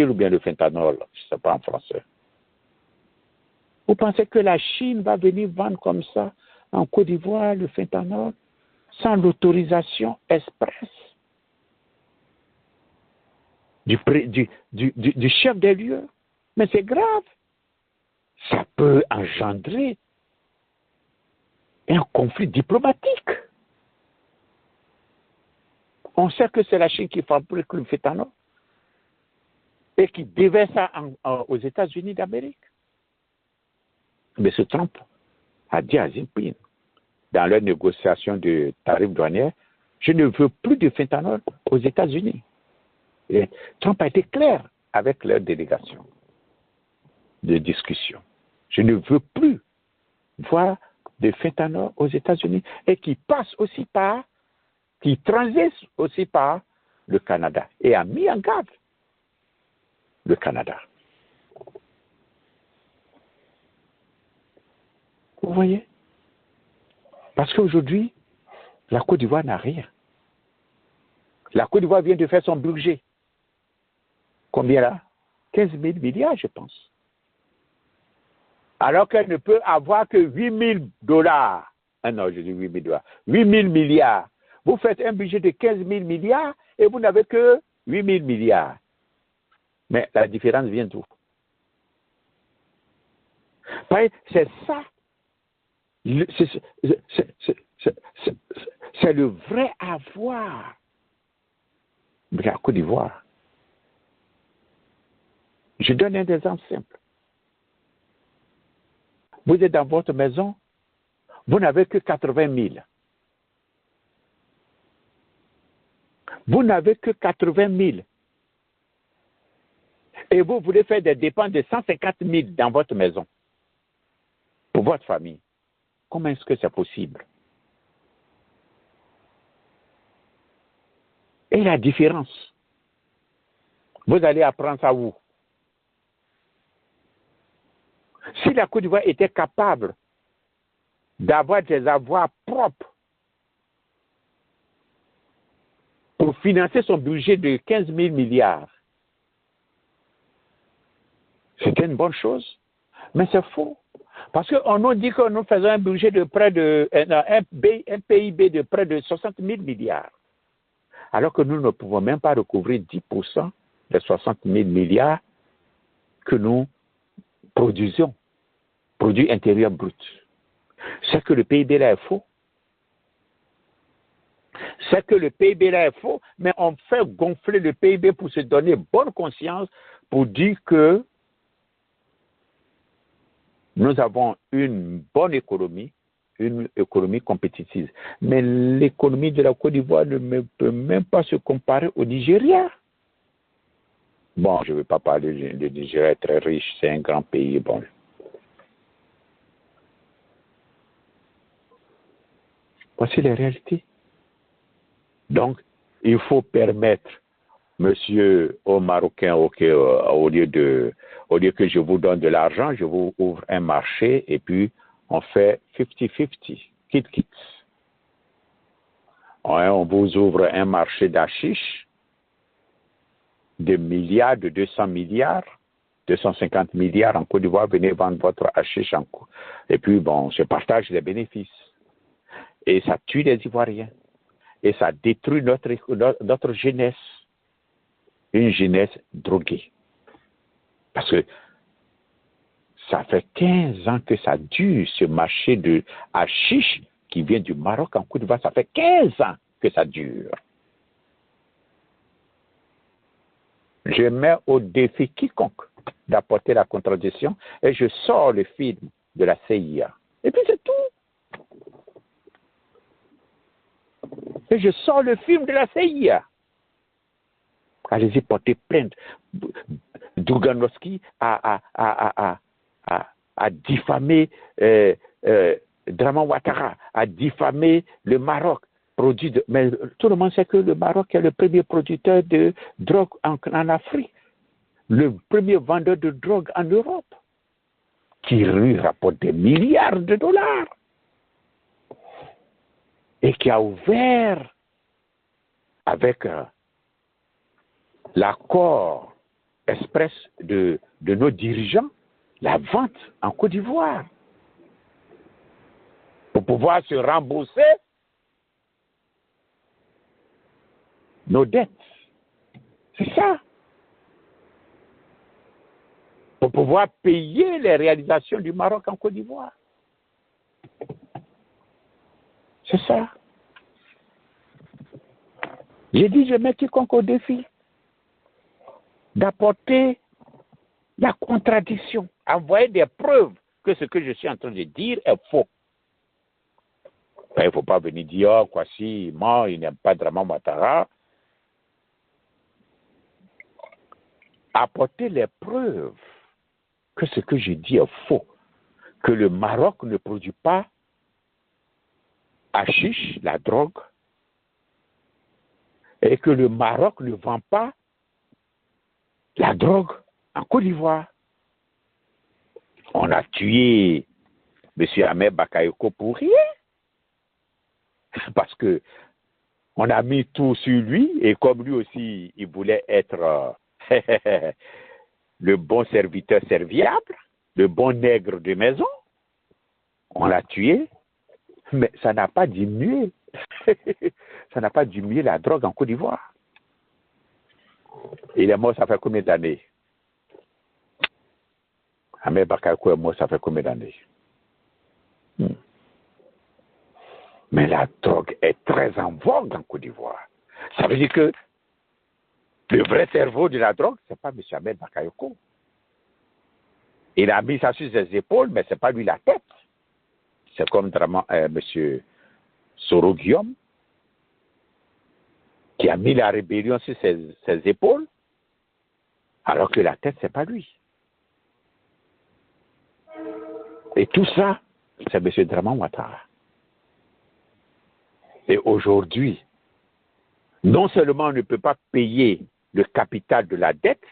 S1: ou bien le fentanyl, je ne sais pas en français. Vous pensez que la Chine va venir vendre comme ça en Côte d'Ivoire le fentanyl sans l'autorisation expresse du chef des lieux? Mais c'est grave. Ça peut engendrer un conflit diplomatique. On sait que c'est la Chine qui fabrique le fentanyl. et qui déverse ça aux États-Unis d'Amérique. M. Trump a dit à Xi Jinping, dans leur négociation de tarifs douaniers, je ne veux plus de fentanyl aux États-Unis. Et Trump a été clair avec leur délégation de discussion. Je ne veux plus voir de fentanyl aux États-Unis et qui transite aussi par le Canada et a mis en garde le Canada. Vous voyez? Parce qu'aujourd'hui, la Côte d'Ivoire n'a rien. La Côte d'Ivoire vient de faire son budget. Combien là? 15 000 milliards, je pense. Alors qu'elle ne peut avoir que 8 000 $. Ah non, je dis 8 000 $. 8 000 milliards. Vous faites un budget de 15 000 milliards et vous n'avez que 8 000 milliards. Mais la différence vient d'où? C'est ça. C'est le vrai avoir de la Côte d'Ivoire. Je donne un exemple simple. Vous êtes dans votre maison, vous n'avez que 80 000. Vous n'avez que 80 000. Et vous voulez faire des dépenses de 150 000 dans votre maison pour votre famille. Comment est-ce que c'est possible? Et la différence, vous allez apprendre ça où? Si la Côte d'Ivoire était capable d'avoir des avoirs propres pour financer son budget de 15 000 milliards, c'était une bonne chose. Mais c'est faux. Parce qu'on nous dit que nous faisons un budget de près de un PIB de près de 60 000 milliards. Alors que nous ne pouvons même pas recouvrir 10% des 60 000 milliards que nous produisons. Produit intérieur brut. C'est que le PIB là est faux. C'est que le PIB là est faux, mais on fait gonfler le PIB pour se donner bonne conscience, pour dire que nous avons une bonne économie, une économie compétitive. Mais l'économie de la Côte d'Ivoire ne peut même pas se comparer au Nigeria. Bon, je ne vais pas parler du Nigeria, est très riche, c'est un grand pays, bon. Voici les réalités. Donc, il faut permettre, monsieur, aux Marocains, au lieu que je vous donne de l'argent, je vous ouvre un marché et puis on fait 50-50, kit. On vous ouvre un marché d'hachiche de milliards, de 200 milliards, 250 milliards en Côte d'Ivoire, venez vendre votre hachiche en Côte. Et puis, bon, je partage les bénéfices. Et ça tue les Ivoiriens. Et ça détruit notre jeunesse. Une jeunesse droguée. Parce que ça fait 15 ans que ça dure, ce marché de hachiche qui vient du Maroc en Côte d'Ivoire. Ça fait 15 ans que ça dure. Je mets au défi quiconque d'apporter la contradiction et je sors le film de la CIA. Et puis c'est tout. Et je sors le film de la CIA. Allez-y, porter plainte. Douganowski a diffamé Draman Ouattara, a diffamé le Maroc. Mais tout le monde sait que le Maroc est le premier producteur de drogue en Afrique, le premier vendeur de drogue en Europe, qui lui rapporte des milliards de dollars et qui a ouvert avec l'accord express de nos dirigeants la vente en Côte d'Ivoire pour pouvoir se rembourser nos dettes. C'est ça. Pour pouvoir payer les réalisations du Maroc en Côte d'Ivoire. C'est ça. J'ai dit, je mets quiconque au défi. d'apporter la contradiction, envoyer des preuves que ce que je suis en train de dire est faux. Il ne faut pas venir dire, oh, Kwasi, il ment, il n'aime pas Draman Ouattara. Apporter les preuves que ce que je dis est faux, que le Maroc ne produit pas hashish, la drogue, et que le Maroc ne vend pas la drogue en Côte d'Ivoire. On a tué M. Ahmed Bakayoko pour rien, parce que on a mis tout sur lui, et comme lui aussi, il voulait être le bon serviteur serviable, le bon nègre de maison, on l'a tué, mais ça n'a pas diminué. Ça n'a pas diminué la drogue en Côte d'Ivoire. Il est mort, ça fait combien d'années? Ahmed Bakayoko est mort, ça fait combien d'années? Mais la drogue est très en vogue en Côte d'Ivoire. Ça veut dire que le vrai cerveau de la drogue, ce n'est pas M. Ahmed Bakayoko. Il a mis ça sur ses épaules, mais ce n'est pas lui la tête. C'est comme M. Soro Guillaume, qui a mis la rébellion sur ses épaules, alors que la tête, ce n'est pas lui. Et tout ça, c'est M. Draman Ouattara. Et aujourd'hui, non seulement on ne peut pas payer le capital de la dette,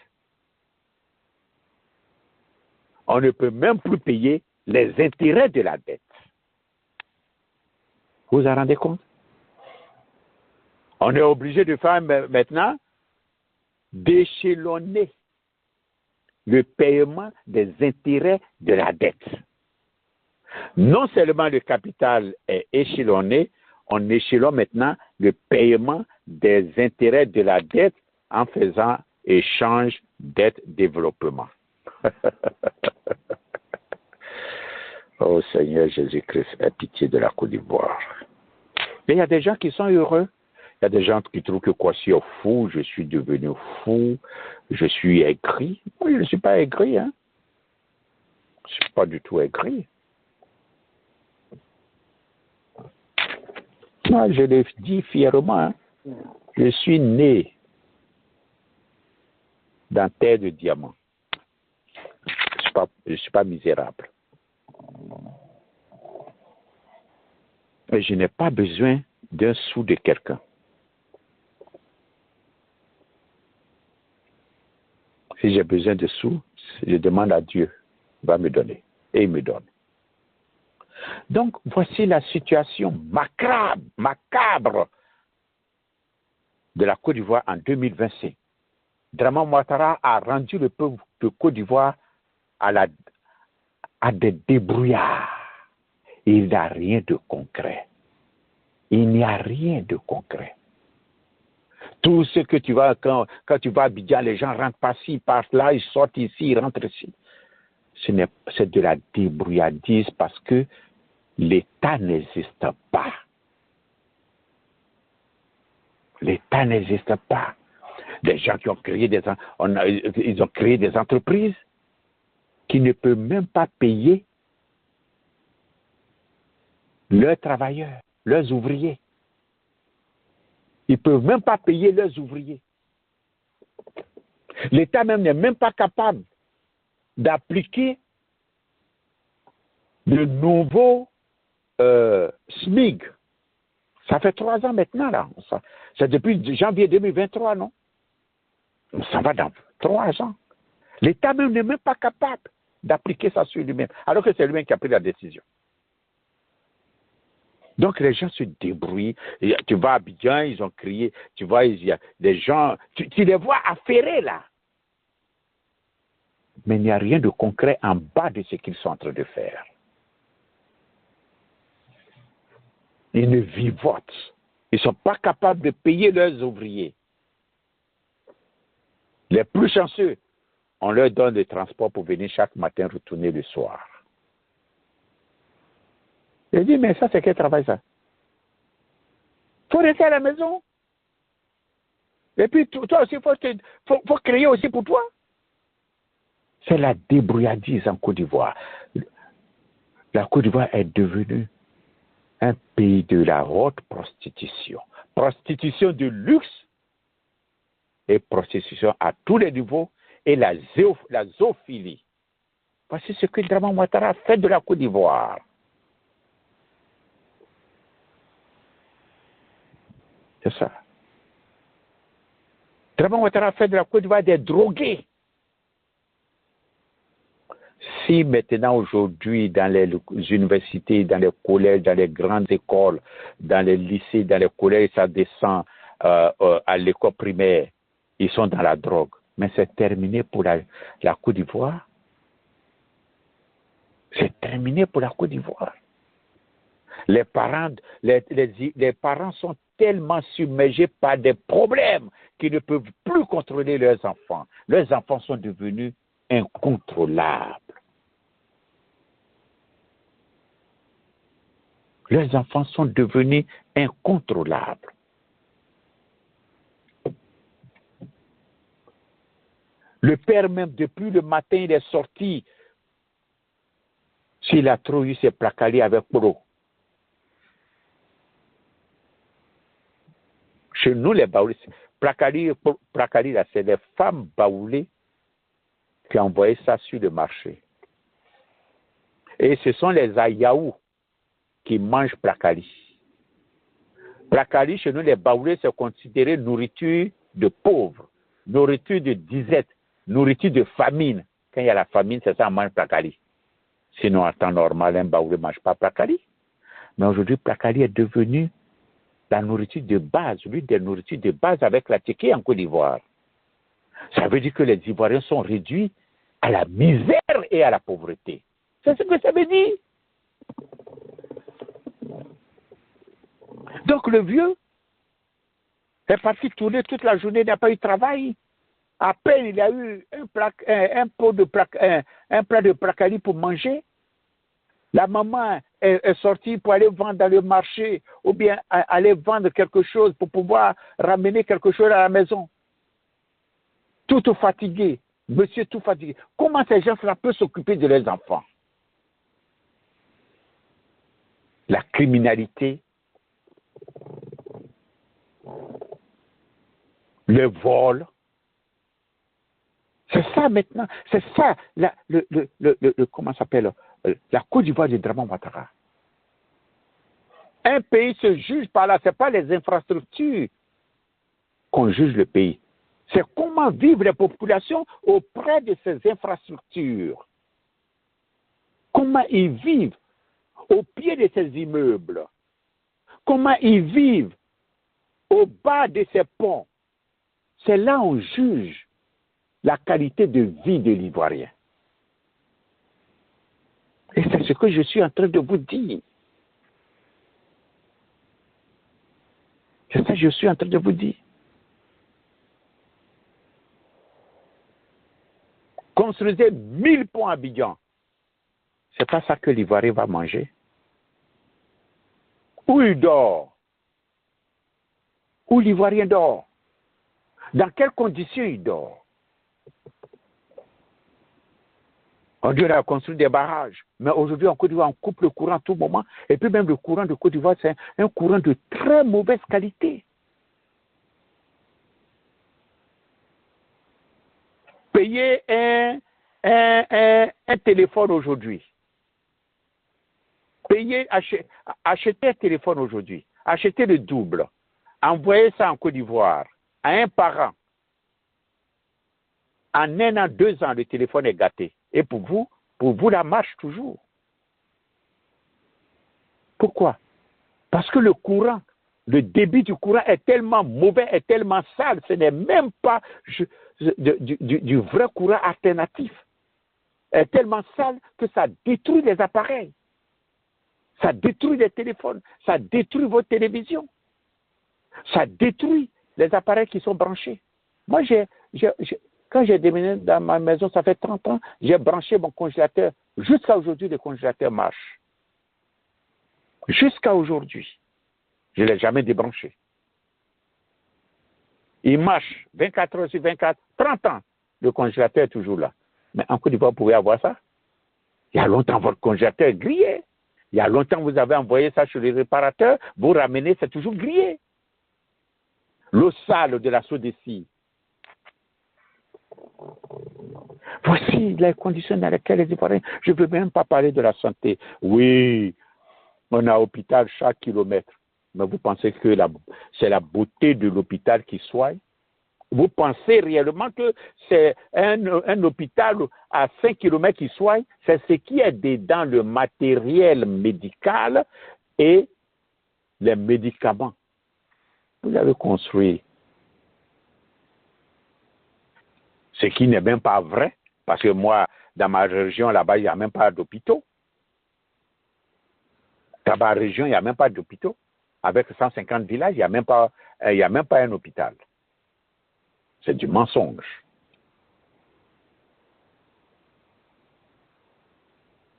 S1: on ne peut même plus payer les intérêts de la dette. Vous vous en rendez compte? On est obligé de faire maintenant d'échelonner le paiement des intérêts de la dette. Non seulement le capital est échelonné, on échelonne maintenant le paiement des intérêts de la dette en faisant échange dette-développement. Oh Seigneur Jésus-Christ, aie pitié de la Côte d'Ivoire. Mais il y a des gens qui sont heureux. Il y a des gens qui trouvent que Kwasi est fou, je suis devenu fou, je suis aigri. Moi, je ne suis pas aigri, hein. Je ne suis pas du tout aigri. Moi, je le dis fièrement, hein. Je suis né dans terre de diamants. Je ne suis pas misérable. Et je n'ai pas besoin d'un sou de quelqu'un. Si j'ai besoin de sous, je demande à Dieu, il va me donner. Et il me donne. Donc, voici la situation macabre de la Côte d'Ivoire en 2025. Draman Ouattara a rendu le peuple de Côte d'Ivoire à des débrouillards. Il n'y a rien de concret. Il n'y a rien de concret. Tout ce que tu vas, quand tu vas à Abidjan, les gens rentrent par-ci, par-là, ils sortent ici, ils rentrent ici. C'est de la débrouillardise parce que l'État n'existe pas. L'État n'existe pas. Des gens qui ont créé ils ont créé des entreprises qui ne peuvent même pas payer leurs travailleurs, leurs ouvriers. Ils ne peuvent même pas payer leurs ouvriers. L'État même n'est même pas capable d'appliquer le nouveau SMIG. Ça fait 3 ans maintenant, là. C'est depuis janvier 2023, non? Ça va dans 3 ans. L'État même n'est même pas capable d'appliquer ça sur lui-même, alors que c'est lui-même qui a pris la décision. Donc les gens se débrouillent. Tu vas à Abidjan, ils ont crié. Tu vois, il y a des gens, tu les vois affairés là. Mais il n'y a rien de concret en bas de ce qu'ils sont en train de faire. Ils ne vivotent. Ils ne sont pas capables de payer leurs ouvriers. Les plus chanceux, on leur donne des transports pour venir chaque matin, retourner le soir. Je dis, mais ça, c'est quel travail, ça? Il faut rester à la maison. Et puis, toi aussi, il faut créer aussi pour toi. C'est la débrouillardise en Côte d'Ivoire. La Côte d'Ivoire est devenue un pays de la haute prostitution. Prostitution de luxe et prostitution à tous les niveaux et la zoophilie. Voici ce que Dramane Ouattara a fait de la Côte d'Ivoire. C'est ça. Dramane Ouattara a fait de la Côte d'Ivoire des drogués. Si maintenant, aujourd'hui, dans les universités, dans les collèges, dans les grandes écoles, dans les lycées, dans les collèges, ça descend à l'école primaire, ils sont dans la drogue. Mais c'est terminé pour la Côte d'Ivoire. C'est terminé pour la Côte d'Ivoire. Les parents sont tellement submergés par des problèmes qu'ils ne peuvent plus contrôler leurs enfants. Leurs enfants sont devenus incontrôlables. Leurs enfants sont devenus incontrôlables. Le père même, depuis le matin, il est sorti. S'il a trop eu ses placaliers avec Polo. Chez nous, les baoulés, placaliers, là, c'est les femmes baoulées qui envoyaient ça sur le marché. Et ce sont les Ayaou qui mangent placali. Placali, chez nous, les baoulés, c'est considéré nourriture de pauvres, nourriture de disette, nourriture de famine. Quand il y a la famine, c'est ça, on mange placali. Sinon, en temps normal, un baoulé ne mange pas placali. Mais aujourd'hui, placali est devenu la nourriture de base, l'une des nourritures de base avec la tchéquée en Côte d'Ivoire. Ça veut dire que les Ivoiriens sont réduits à la misère et à la pauvreté. C'est ce que ça veut dire. Donc le vieux est parti tourner toute la journée, il n'a pas eu de travail. À peine il a eu un plat de placali pour manger. La maman est sortie pour aller vendre dans le marché ou bien aller vendre quelque chose pour pouvoir ramener quelque chose à la maison. Tout fatigué, monsieur tout fatigué. Comment ces gens-là peuvent s'occuper de leurs enfants? La criminalité, le vol, c'est ça maintenant, c'est ça comment ça s'appelle, la Côte d'Ivoire de Dramane Ouattara. Un pays se juge par là, ce n'est pas les infrastructures qu'on juge le pays. C'est comment vivent les populations auprès de ces infrastructures. Comment ils vivent au pied de ces immeubles. Comment ils vivent au bas de ces ponts. C'est là où on juge la qualité de vie de l'Ivoirien. Et c'est ce que je suis en train de vous dire. C'est ça que je suis en train de vous dire. Construisez 1000 ponts à Abidjan. Ce n'est pas ça que l'Ivoirien va manger. Où il dort? Où l'Ivoirien dort? Dans quelles conditions il dort? On dit qu'on a construit des barrages. Mais aujourd'hui, en Côte d'Ivoire, on coupe le courant à tout moment. Et puis même le courant de Côte d'Ivoire, c'est un courant de très mauvaise qualité. Payer un téléphone aujourd'hui. Acheter un téléphone aujourd'hui. Acheter le double. Envoyer ça en Côte d'Ivoire à un parent. En 1 an, 2 ans, le téléphone est gâté. Et pour vous, la marche toujours. Pourquoi? Parce que le courant, le débit du courant est tellement mauvais, est tellement sale, ce n'est même pas du vrai courant alternatif. Est tellement sale que ça détruit les appareils. Ça détruit les téléphones, ça détruit vos télévisions. Ça détruit les appareils qui sont branchés. Moi, quand j'ai déménagé dans ma maison, ça fait 30 ans, j'ai branché mon congélateur. Jusqu'à aujourd'hui, le congélateur marche. Jusqu'à aujourd'hui. Je ne l'ai jamais débranché. Il marche 24 heures sur 24, 30 ans. Le congélateur est toujours là. Mais en Côte d'Ivoire, vous pouvez avoir ça. Il y a longtemps, votre congélateur est grillé. Il y a longtemps, vous avez envoyé ça chez les réparateurs. Vous ramenez, c'est toujours grillé. L'eau sale de la Sodeci. Voici les conditions dans lesquelles les Ivoiriens, je ne veux même pas parler de la santé. Oui, on a un hôpital chaque kilomètre. Mais vous pensez que c'est la beauté de l'hôpital qui soigne? Vous pensez réellement que c'est un hôpital à 5 kilomètres qui soigne? C'est ce qui est dedans le matériel médical et les médicaments. Vous avez construit ce qui n'est même pas vrai, parce que moi, dans ma région, là-bas, il n'y a même pas d'hôpitaux. Dans ma région, il n'y a même pas d'hôpitaux. Avec 150 villages, il n'y a même pas un hôpital. C'est du mensonge.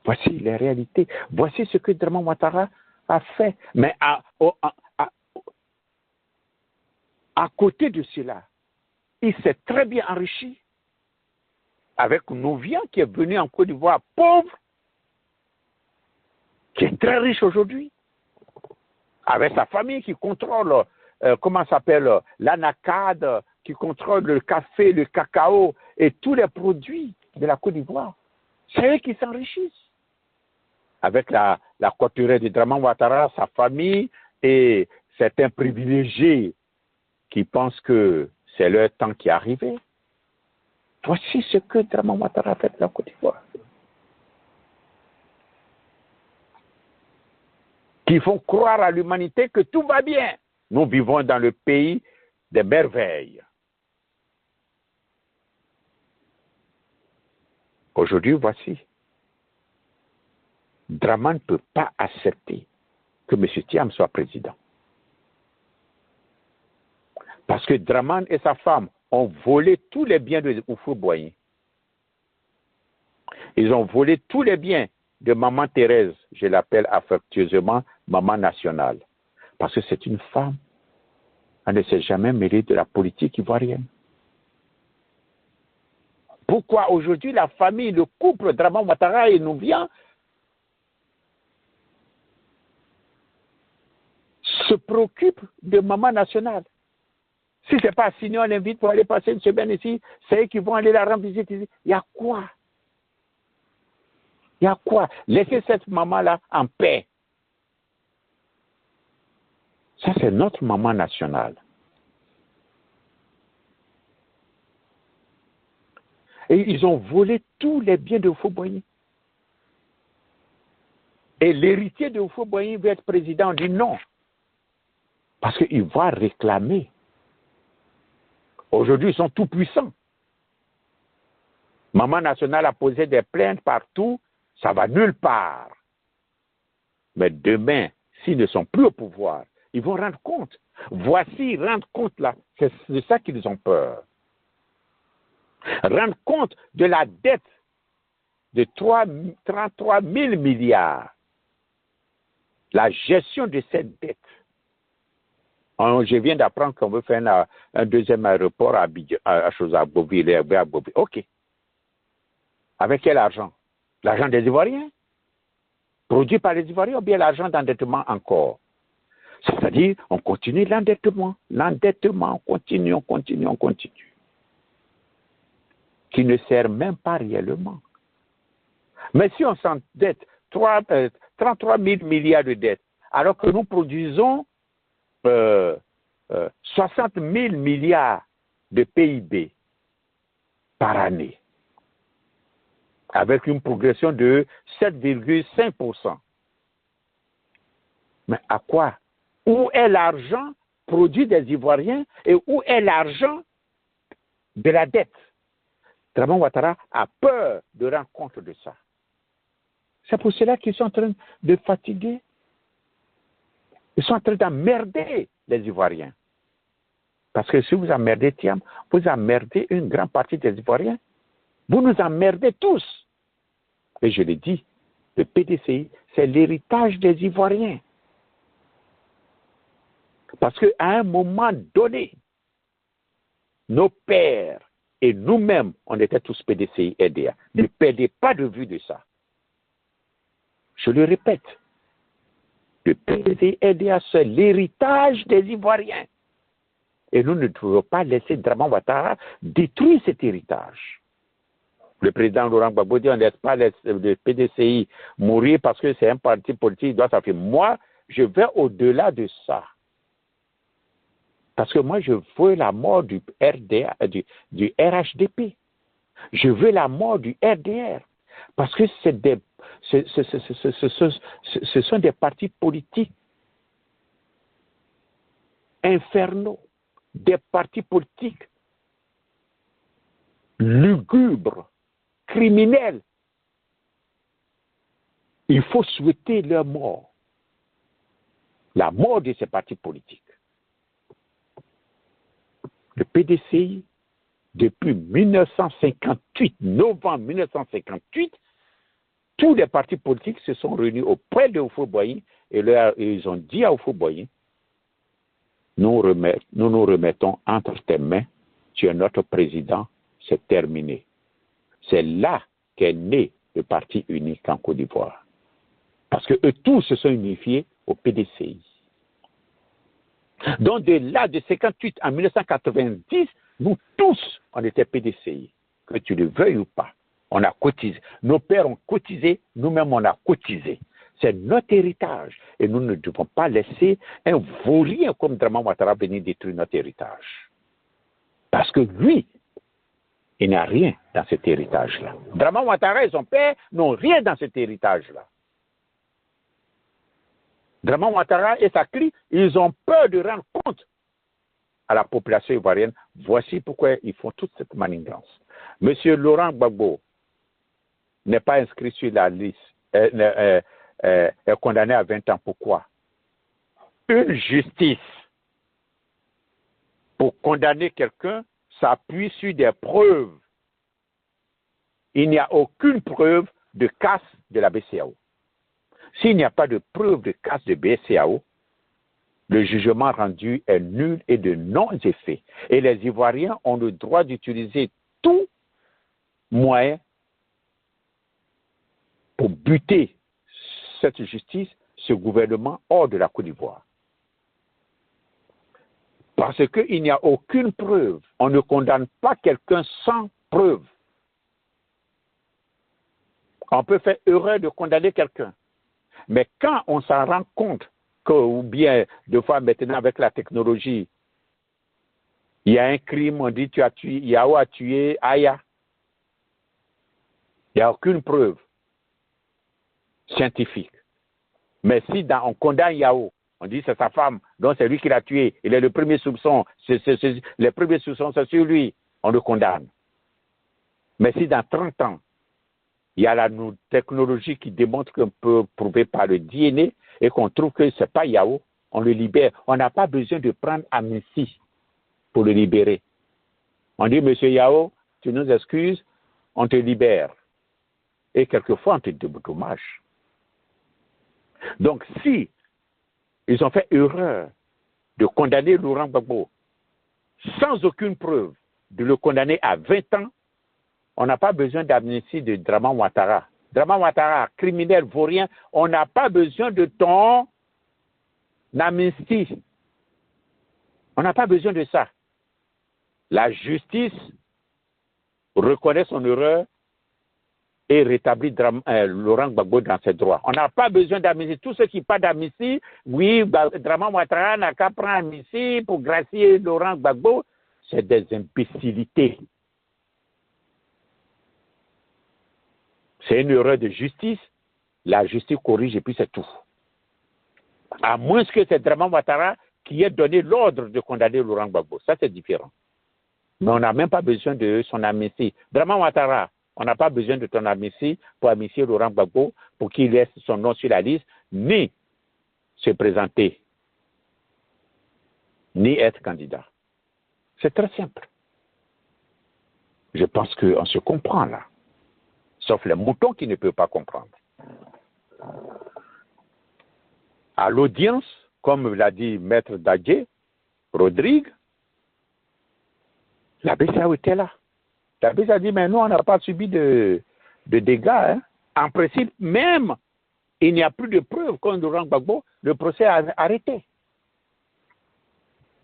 S1: Voici les réalités. Voici ce que Draman Ouattara a fait. Mais à côté de cela, il s'est très bien enrichi avec Nouvian qui est venu en Côte d'Ivoire pauvre, qui est très riche aujourd'hui, avec sa famille qui contrôle, comment ça s'appelle, l'anacade, qui contrôle le café, le cacao et tous les produits de la Côte d'Ivoire. C'est eux qui s'enrichissent. Avec la coiturée de Draman Ouattara, sa famille et certains privilégiés qui pensent que c'est leur temps qui est arrivé. Voici ce que Draman Ouattara a fait de la Côte d'Ivoire. Qui font croire à l'humanité que tout va bien. Nous vivons dans le pays des merveilles. Aujourd'hui, voici. Draman ne peut pas accepter que M. Thiam soit président. Parce que Draman et sa femme ont volé tous les biens de Houphouët-Boigny. Ils ont volé tous les biens de Maman Thérèse, je l'appelle affectueusement Maman Nationale. Parce que c'est une femme, elle ne s'est jamais mêlée de la politique ivoirienne. Pourquoi aujourd'hui la famille, le couple Draman Ouattara et Nouvian se préoccupe de Maman Nationale? Si ce n'est pas signé, on l'invite pour aller passer une semaine ici, c'est eux qui vont aller la rendre visite ici. Il y a quoi? Il y a quoi? Laissez cette maman-là en paix. Ça, c'est notre maman nationale. Et ils ont volé tous les biens de Houphouët-Boigny. Et l'héritier de Houphouët-Boigny veut être président. On dit non. Parce qu'il va réclamer. Aujourd'hui, ils sont tout puissants. Maman nationale a posé des plaintes partout. Ça va nulle part. Mais demain, s'ils ne sont plus au pouvoir, ils vont rendre compte. Voici, rendre compte là, c'est de ça qu'ils ont peur. Rendre compte de la dette de 33 000 milliards. La gestion de cette dette. Je viens d'apprendre qu'on veut faire un deuxième aéroport à Boville. OK. Avec quel argent? L'argent des Ivoiriens? Produit par les Ivoiriens ou bien l'argent d'endettement encore? C'est-à-dire, on continue l'endettement. L'endettement, on continue. Qui ne sert même pas réellement. Mais si on s'endette 33 000 milliards de dettes, alors que nous produisons 60 000 milliards de PIB par année, avec une progression de 7,5%. Mais à quoi? Où est l'argent produit des Ivoiriens et où est l'argent de la dette? Draman Ouattara a peur de rendre compte de ça. C'est pour cela qu'ils sont en train de fatiguer. Ils sont en train d'emmerder les Ivoiriens. Parce que si vous emmerdez Thiam, vous emmerdez une grande partie des Ivoiriens. Vous nous emmerdez tous. Et je l'ai dit, le PDCI, c'est l'héritage des Ivoiriens. Parce qu'à un moment donné, nos pères et nous-mêmes, on était tous PDCI, RDA. Ne perdez pas de vue de ça. Je le répète. Le PDCI, RDA, c'est l'héritage des Ivoiriens. Et nous ne devons pas laisser Draman Ouattara détruire cet héritage. Le président Laurent Gbagbo dit on ne laisse pas le PDCI mourir parce que c'est un parti politique, il doit s'affaire. Moi, je vais au-delà de ça. Parce que moi, je veux la mort du RDA, du RHDP. Je veux la mort du RDR. Parce que ce sont des partis politiques infernaux, des partis politiques lugubres, criminels. Il faut souhaiter leur mort. La mort de ces partis politiques. Le PDCI, depuis 1958, novembre 1958, tous les partis politiques se sont réunis auprès de Houphouët-Boigny et ils ont dit à Houphouët-Boigny, nous nous remettons entre tes mains, tu es notre président, c'est terminé. C'est là qu'est né le parti unique en Côte d'Ivoire. Parce que eux tous se sont unifiés au PDCI. Donc de là, de 58 à 1990, nous tous, on était PDCI. Que tu le veuilles ou pas, on a cotisé. Nos pères ont cotisé, nous-mêmes on a cotisé. C'est notre héritage. Et nous ne devons pas laisser un vaurien comme Draman Ouattara venir détruire notre héritage. Parce que lui, il n'a rien dans cet héritage-là. Draman Ouattara et son père n'ont rien dans cet héritage-là. Draman Ouattara et sa clique, ils ont peur de rendre compte à la population ivoirienne. Voici pourquoi ils font toute cette manigance. Monsieur Laurent Gbagbo n'est pas inscrit sur la liste, est condamné à 20 ans. Pourquoi? Une justice, pour condamner quelqu'un, s'appuie sur des preuves. Il n'y a aucune preuve de casse de la BCEAO. S'il n'y a pas de preuve de casse de BCEAO, le jugement rendu est nul et de non-effet. Et les Ivoiriens ont le droit d'utiliser tout moyen pour buter cette justice, ce gouvernement hors de la Côte d'Ivoire. Parce qu'il n'y a aucune preuve. On ne condamne pas quelqu'un sans preuve. On peut faire erreur de condamner quelqu'un. Mais quand on s'en rend compte que, ou bien, deux fois maintenant avec la technologie, il y a un crime, on dit tu as tué, Yao a tué Aya. Il n'y a aucune preuve scientifique. Mais si on condamne Yao, on dit c'est sa femme, donc c'est lui qui l'a tué, il est le premier soupçon, les premiers soupçons c'est sur lui, on le condamne. Mais si dans 30 ans, il y a la technologie qui démontre qu'on peut prouver par le DNA et qu'on trouve que ce n'est pas Yao, on le libère. On n'a pas besoin de prendre amnistie pour le libérer. On dit, monsieur Yao, tu nous excuses, on te libère. Et quelquefois, on te dédommage. Donc, si ils ont fait erreur de condamner Laurent Gbagbo sans aucune preuve, de le condamner à 20 ans, on n'a pas besoin d'amnistie de Draman Ouattara. Draman Ouattara, criminel, vaurien, on n'a pas besoin de ton amnistie. On n'a pas besoin de ça. La justice reconnaît son erreur et rétablit Laurent Gbagbo dans ses droits. On n'a pas besoin d'amnistie. Tous ceux qui parlent d'amnistie, oui, Draman Ouattara n'a qu'à prendre amnistie pour gracier Laurent Gbagbo, c'est des imbécilités. C'est une erreur de justice. La justice corrige et puis c'est tout. À moins que c'est Draman Ouattara qui ait donné l'ordre de condamner Laurent Gbagbo. Ça, c'est différent. Mais on n'a même pas besoin de son amnistie. Draman Ouattara, on n'a pas besoin de ton amnistie pour amnistier Laurent Gbagbo pour qu'il laisse son nom sur la liste, ni se présenter, ni être candidat. C'est très simple. Je pense qu'on se comprend là. Sauf les moutons qui ne peuvent pas comprendre. À l'audience, comme l'a dit Maître Dadje, Rodrigue, La BCAO était là. La BCAO a dit, mais nous, on n'a pas subi de dégâts. Hein. En principe, même, il n'y a plus de preuves contre Laurent Gbagbo, le procès a arrêté.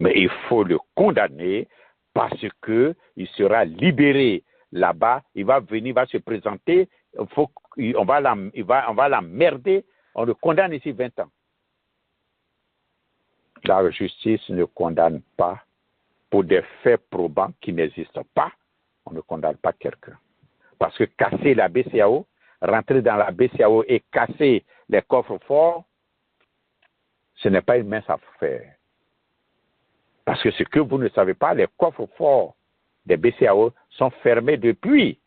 S1: Mais il faut le condamner parce qu'il sera libéré là-bas, il va venir, il va se présenter, on va l'emmerder, on le condamne ici 20 ans. La justice ne condamne pas pour des faits probants qui n'existent pas, on ne condamne pas quelqu'un. Parce que casser la BCAO, rentrer dans la BCAO et casser les coffres forts, ce n'est pas une mince affaire. Parce que ce que vous ne savez pas, les coffres forts des BCAO sont fermés depuis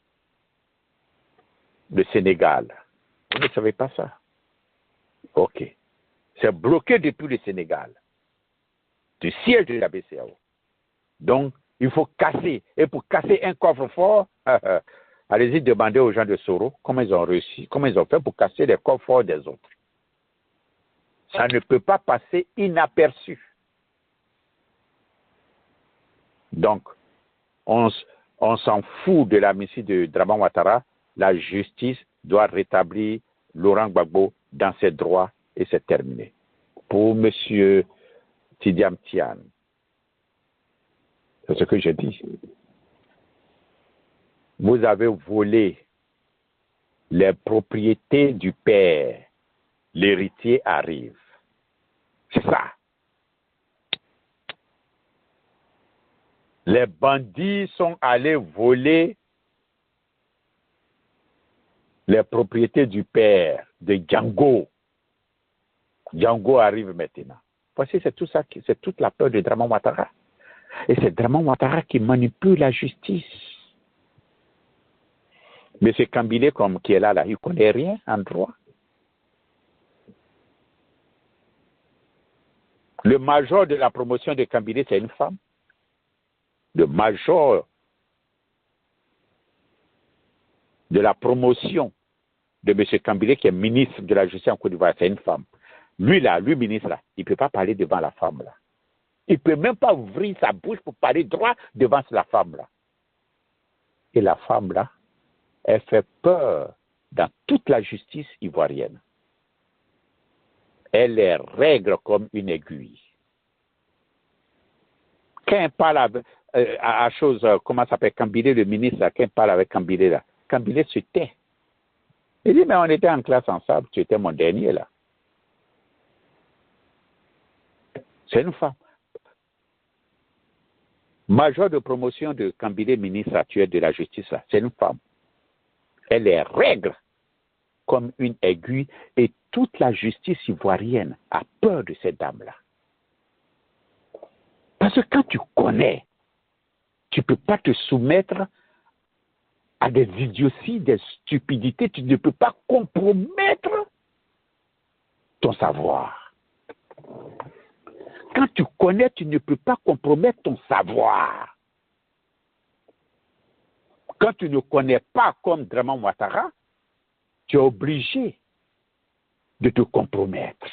S1: le Sénégal. Vous ne savez pas ça? Ok. C'est bloqué depuis le Sénégal, du siège de la BCAO. Donc, il faut casser. Et pour casser un coffre fort, allez-y demander aux gens de Soro comment ils ont réussi, comment ils ont fait pour casser les coffres forts des autres. Ça ne peut pas passer inaperçu. Donc, on s'en fout de l'amnistie de Draman Ouattara. La justice doit rétablir Laurent Gbagbo dans ses droits et c'est terminé. Pour M. Tidiam Tian, c'est ce que je dis. Vous avez volé les propriétés du père. L'héritier arrive. C'est ça. Les bandits sont allés voler les propriétés du père de Django. Django arrive maintenant. Voici, c'est tout ça, c'est toute la peur de Draman Ouattara. Et c'est Draman Ouattara qui manipule la justice. Mais c'est Kambile qui est là, il ne connaît rien en droit. Le major de la promotion de Kambile, c'est une femme. Le major de la promotion de M. Kambile, qui est ministre de la Justice en Côte d'Ivoire, c'est une femme. Lui, ministre, là, il ne peut pas parler devant la femme, là. Il ne peut même pas ouvrir sa bouche pour parler droit devant la femme, là. Et la femme, là, elle fait peur dans toute la justice ivoirienne. Elle les règle comme une aiguille. Quand elle parle à chose, comment ça s'appelle, Kambile, le ministre, là, quand elle parle avec Kambile, là, Kambile se tait. Il dit, mais on était en classe ensemble, tu étais mon dernier, là. C'est une femme. Major de promotion de Kambile, ministre actuel de la justice, là, c'est une femme. Elle les règle comme une aiguille et toute la justice ivoirienne a peur de cette dame-là. Parce que quand tu connais, tu ne peux pas te soumettre à des idioties, des stupidités, tu ne peux pas compromettre ton savoir. Quand tu connais, tu ne peux pas compromettre ton savoir. Quand tu ne connais pas comme Draman Ouattara, tu es obligé de te compromettre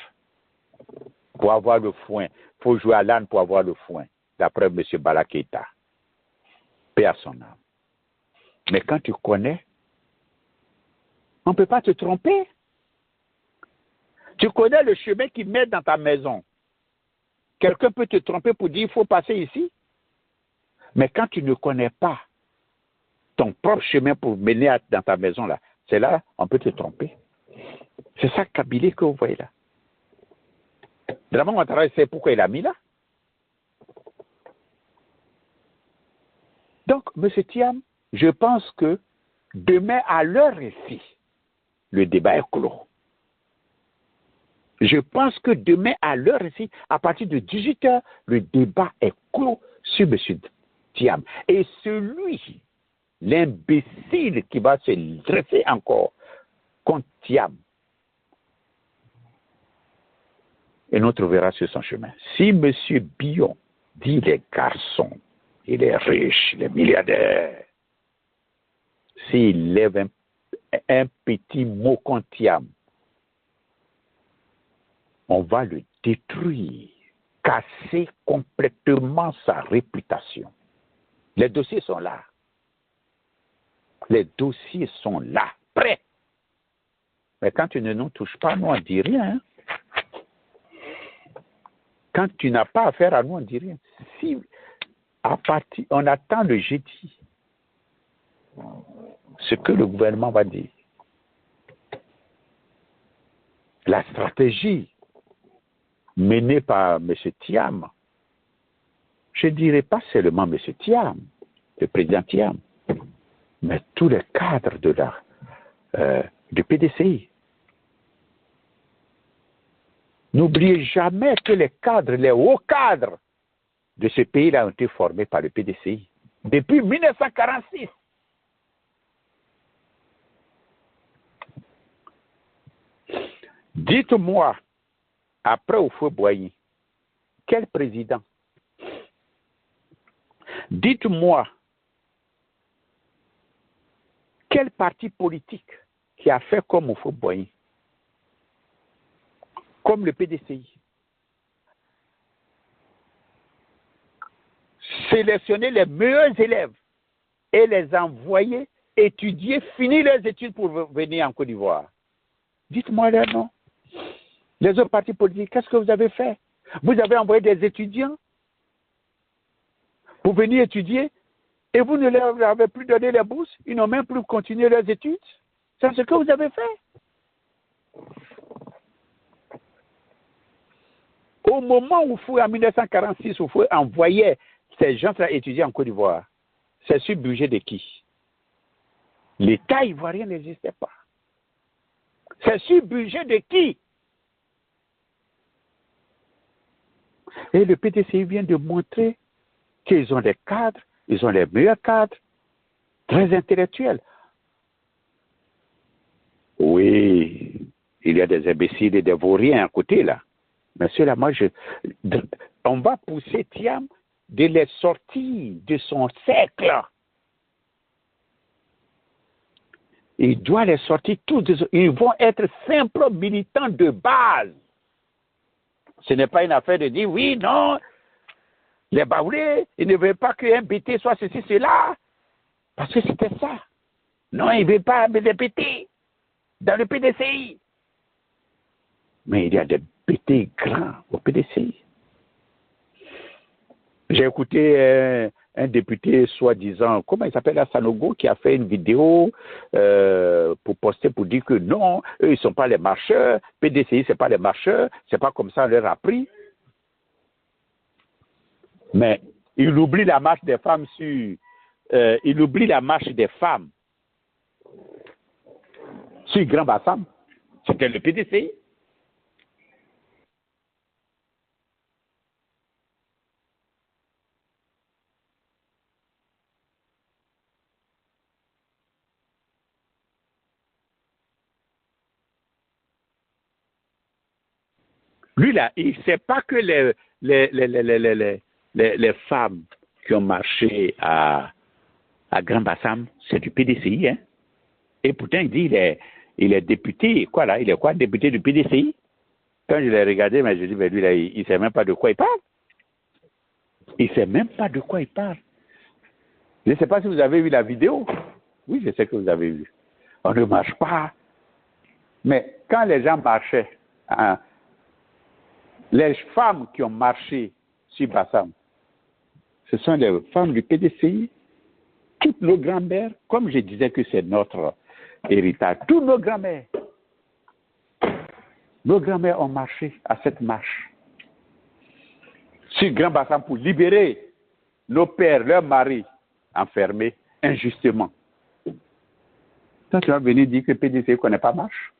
S1: pour avoir le foin. Il faut jouer à l'âne pour avoir le foin, d'après M. Bala Keïta. Paix à son âme. Mais quand tu connais, on ne peut pas te tromper. Tu connais le chemin qui mène dans ta maison. Quelqu'un peut te tromper pour dire il faut passer ici. Mais quand tu ne connais pas ton propre chemin pour mener dans ta maison, là, c'est là on peut te tromper. C'est ça Kambile que vous voyez là. Draman Ouattara sait pourquoi il a mis là. Donc, M. Thiam, je pense que demain, à l'heure ici, le débat est clos. Je pense que demain, à l'heure ici, à partir de 18h, le débat est clos sur M. Thiam. Et celui, l'imbécile qui va se dresser encore contre Thiam, et nous trouvera sur son chemin. Si M. Bion dit les garçons, il est riche, il est milliardaire, s'il lève un petit mot contre Thiam, on va le détruire, casser complètement sa réputation. Les dossiers sont là. Les dossiers sont là, prêts. Mais quand tu ne nous touches pas, nous, on ne dit rien. Hein? Quand tu n'as pas affaire à nous, on ne dit rien. Si on attend le jeudi, ce que le gouvernement va dire, la stratégie menée par M. Thiam, je ne dirais pas seulement M. Thiam, le président Thiam, mais tous les cadres du PDCI. N'oubliez jamais que les cadres, les hauts cadres de ce pays-là ont été formés par le PDCI depuis 1946. Dites-moi, après Houphouët-Boigny, quel président? Dites-moi, quel parti politique qui a fait comme Houphouët-Boigny, comme le PDCI? Sélectionner les meilleurs élèves et les envoyer étudier, finir leurs études pour venir en Côte d'Ivoire. Dites-moi leur nom. Les autres partis politiques, qu'est-ce que vous avez fait? Vous avez envoyé des étudiants pour venir étudier et vous ne leur avez plus donné les bourses. Ils n'ont même plus continué leurs études. C'est ce que vous avez fait. Au moment où en 1946, où Houphouët envoyait ces gens-là étudier en Côte d'Ivoire, c'est sur le budget de qui? L'État ivoirien n'existait pas. C'est sur le budget de qui? Et le PDCI vient de montrer qu'ils ont des cadres, ils ont les meilleurs cadres, très intellectuels. Oui, il y a des imbéciles et des vauriens à côté là. Mais ceux-là, on va pousser Thiam de les sortir de son cercle. Il doit les sortir tous. Ils vont être simples militants de base. Ce n'est pas une affaire de dire oui, non, les Baoulés, ils ne veulent pas qu'un BT soit ceci, cela. Parce que c'était ça. Non, ils ne veulent pas des BT dans le PDCI. Mais il y a des BT grands au PDCI. J'ai écouté un député soi-disant, comment il s'appelle, à Sanogo, qui a fait une vidéo pour poster, pour dire que non, eux, ils ne sont pas les marcheurs, PDCI, ce n'est pas les marcheurs, c'est pas comme ça on leur a appris. Mais il oublie la marche des femmes sur Grand Bassam. C'était le PDCI. Lui, là, il ne sait pas que les femmes qui ont marché à Grand Bassam, c'est du PDCI. Hein? Et pourtant, il dit il est député, quoi là? Il est quoi, député du PDCI? Quand je l'ai regardé, mais je dis, mais lui, là, il ne sait même pas de quoi il parle. Il ne sait même pas de quoi il parle. Je ne sais pas si vous avez vu la vidéo. Oui, je sais que vous avez vu. On ne marche pas. Mais quand les gens marchaient, hein, les femmes qui ont marché sur Bassam, ce sont les femmes du PDCI. Toutes nos grand-mères, comme je disais que c'est notre héritage, toutes nos grand-mères ont marché à cette marche sur Grand Bassam pour libérer nos pères, leurs maris enfermés injustement. Toi, tu vas venir dire que le PDCI ne connaît pas marche.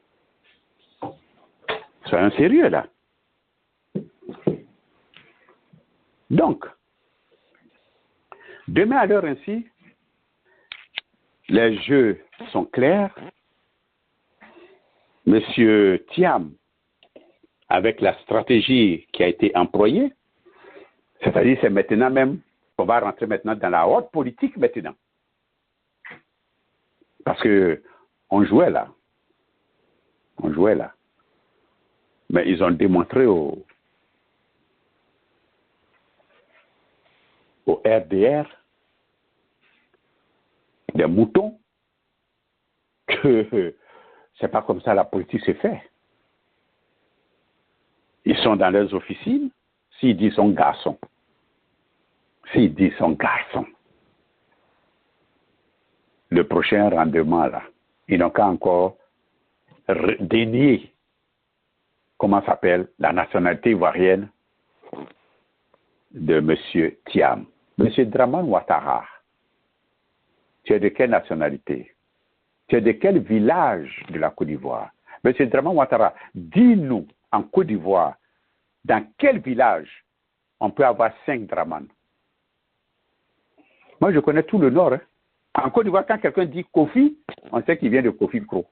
S1: Soyons sérieux là. Donc, demain à l'heure ainsi, les jeux sont clairs. Monsieur Thiam, avec la stratégie qui a été employée, c'est-à-dire c'est maintenant même, on va rentrer maintenant dans la haute politique maintenant. Parce que on jouait là. Mais ils ont démontré au RDR des moutons, que c'est pas comme ça la politique se fait. Ils sont dans leurs officines, s'ils disent son garçon. S'ils disent son garçon. Le prochain rendement, là, ils n'ont qu'à encore dénier, comment s'appelle, la nationalité ivoirienne de M. Thiam. M. Dramane Ouattara, tu es de quelle nationalité? Tu es de quel village de la Côte d'Ivoire? M. Dramane Ouattara, dis-nous, en Côte d'Ivoire, dans quel village on peut avoir 5 Dramane? Moi, je connais tout le Nord. Hein. En Côte d'Ivoire, quand quelqu'un dit Kofi, on sait qu'il vient de Kofi Kro.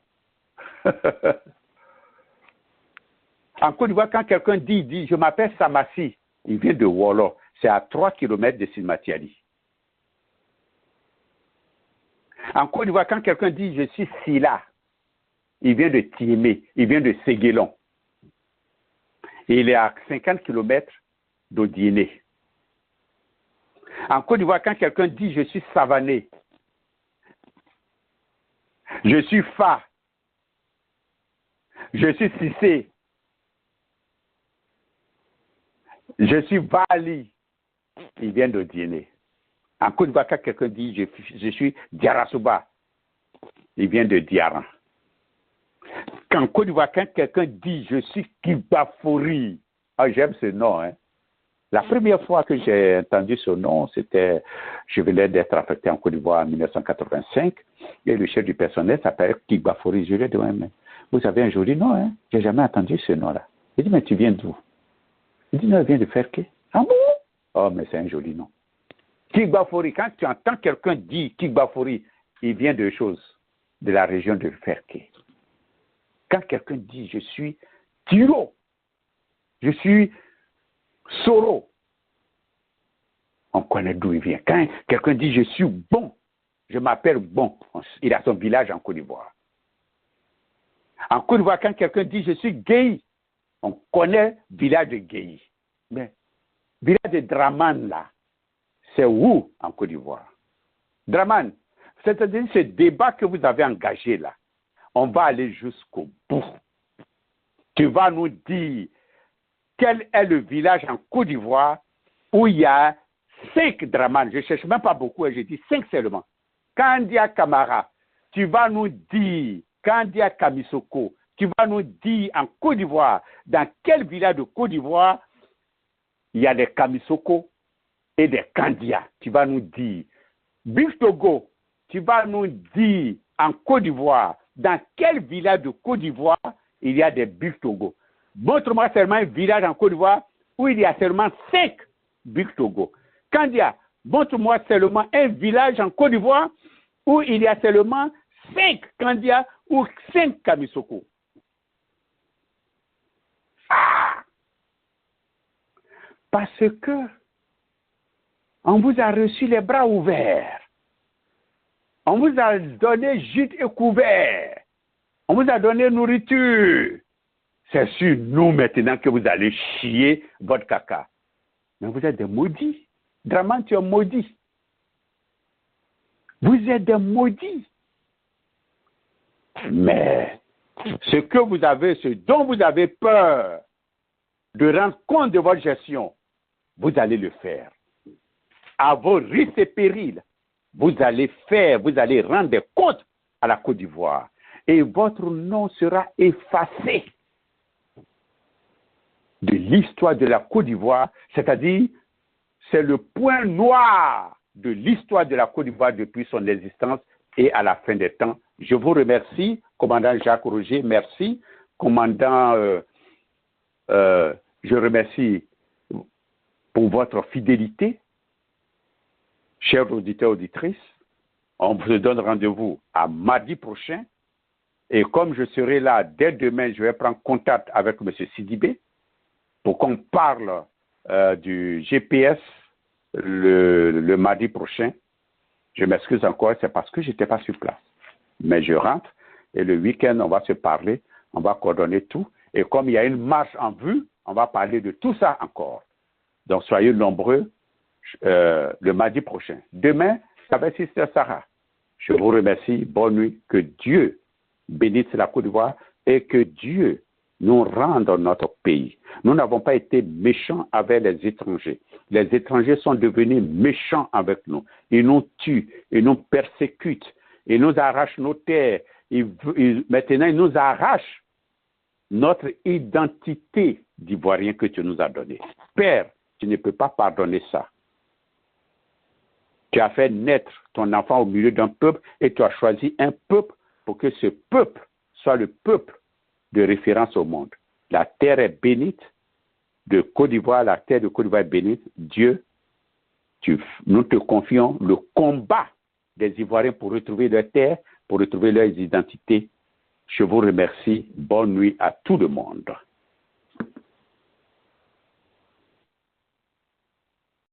S1: En Côte d'Ivoire, quand quelqu'un dit je m'appelle Samassi, il vient de Wolo. C'est à 3 km de Silmatiali. En Côte d'Ivoire, quand quelqu'un dit je suis Sila, il vient de Tiémé, il vient de Séguélon. Et il est à 50 km d'Odiéné. En Côte d'Ivoire, quand quelqu'un dit je suis Savané, je suis Fa, je suis Cissé, je suis Bali, il vient d'Odiéné. En Côte d'Ivoire, quand quelqu'un dit je suis Diarasuba, il vient de Diaran. En Côte d'Ivoire, quand quelqu'un dit je suis Kibafori, j'aime ce nom. Hein. La première fois que j'ai entendu ce nom, c'était, je venais d'être affecté en Côte d'Ivoire en 1985, et le chef du personnel s'appelait Kibafori. Je lui ai dit, ouais, mais vous avez un joli nom, hein? Je n'ai jamais entendu ce nom-là. Il dit, mais tu viens d'où? Il dit, non, il vient de Ferké. Ah bon? Oh, mais c'est un joli nom. Kigbafori, quand tu entends quelqu'un dire Kigbafori, il vient de choses, de la région de Ferké. Quand quelqu'un dit je suis Tiro, je suis Soro, on connaît d'où il vient. Quand quelqu'un dit je suis Bon, je m'appelle Bon, il a son village en Côte d'Ivoire. En Côte d'Ivoire, quand quelqu'un dit je suis Gay, on connaît le village de Gay. Mais le village de Dramane, là, c'est où en Côte d'Ivoire? Dramane, c'est-à-dire ce débat que vous avez engagé là, on va aller jusqu'au bout. Tu vas nous dire quel est le village en Côte d'Ivoire où il y a 5 Dramane. Je ne cherche même pas beaucoup, je dis 5 seulement. Kandia Kamara, tu vas nous dire, Kandia Kamisoko, tu vas nous dire en Côte d'Ivoire, dans quel village de Côte d'Ivoire il y a des Kamisoko et des Kandia. Tu vas nous dire. Big Togo, tu vas nous dire en Côte d'Ivoire, dans quel village de Côte d'Ivoire il y a des Big Togo. Montre-moi seulement un village en Côte d'Ivoire où il y a seulement 5 Big Togo. Kandia, montre-moi seulement un village en Côte d'Ivoire où il y a seulement 5 Kandia ou 5 Kamisoko. Ah! Parce que on vous a reçu les bras ouverts. On vous a donné gîte et couvert. On vous a donné nourriture. C'est sur nous maintenant que vous allez chier votre caca. Mais vous êtes des maudits. Dramane, tu es maudit. Vous êtes des maudits. Mais ce que vous avez, ce dont vous avez peur de rendre compte de votre gestion, vous allez le faire. À vos risques et périls, vous allez rendre des comptes à la Côte d'Ivoire. Et votre nom sera effacé de l'histoire de la Côte d'Ivoire, c'est-à-dire, c'est le point noir de l'histoire de la Côte d'Ivoire depuis son existence et à la fin des temps. Je vous remercie, commandant Jacques Roger, merci. Commandant, je remercie pour votre fidélité. Chers auditeurs, auditrices, on vous donne rendez-vous à mardi prochain. Et comme je serai là dès demain, je vais prendre contact avec M. Sidibé pour qu'on parle du GPS le mardi prochain. Je m'excuse encore, c'est parce que je n'étais pas sur place. Mais je rentre et le week-end, on va se parler, on va coordonner tout. Et comme il y a une marche en vue, on va parler de tout ça encore. Donc, soyez nombreux le mardi prochain. Demain, ça va être Sister Sarah. Je vous remercie. Bonne nuit. Que Dieu bénisse la Côte d'Ivoire et que Dieu nous rende notre pays. Nous n'avons pas été méchants avec les étrangers. Les étrangers sont devenus méchants avec nous. Ils nous tuent, ils nous persécutent, ils nous arrachent nos terres. Maintenant, ils nous arrachent notre identité d'Ivoirien que tu nous as donnée. Père, tu ne peux pas pardonner ça. Tu as fait naître ton enfant au milieu d'un peuple et tu as choisi un peuple pour que ce peuple soit le peuple de référence au monde. La terre est bénite de Côte d'Ivoire, la terre de Côte d'Ivoire est bénite. Dieu, nous te confions le combat des Ivoiriens pour retrouver leur terre, pour retrouver leurs identités. Je vous remercie. Bonne nuit à tout le monde.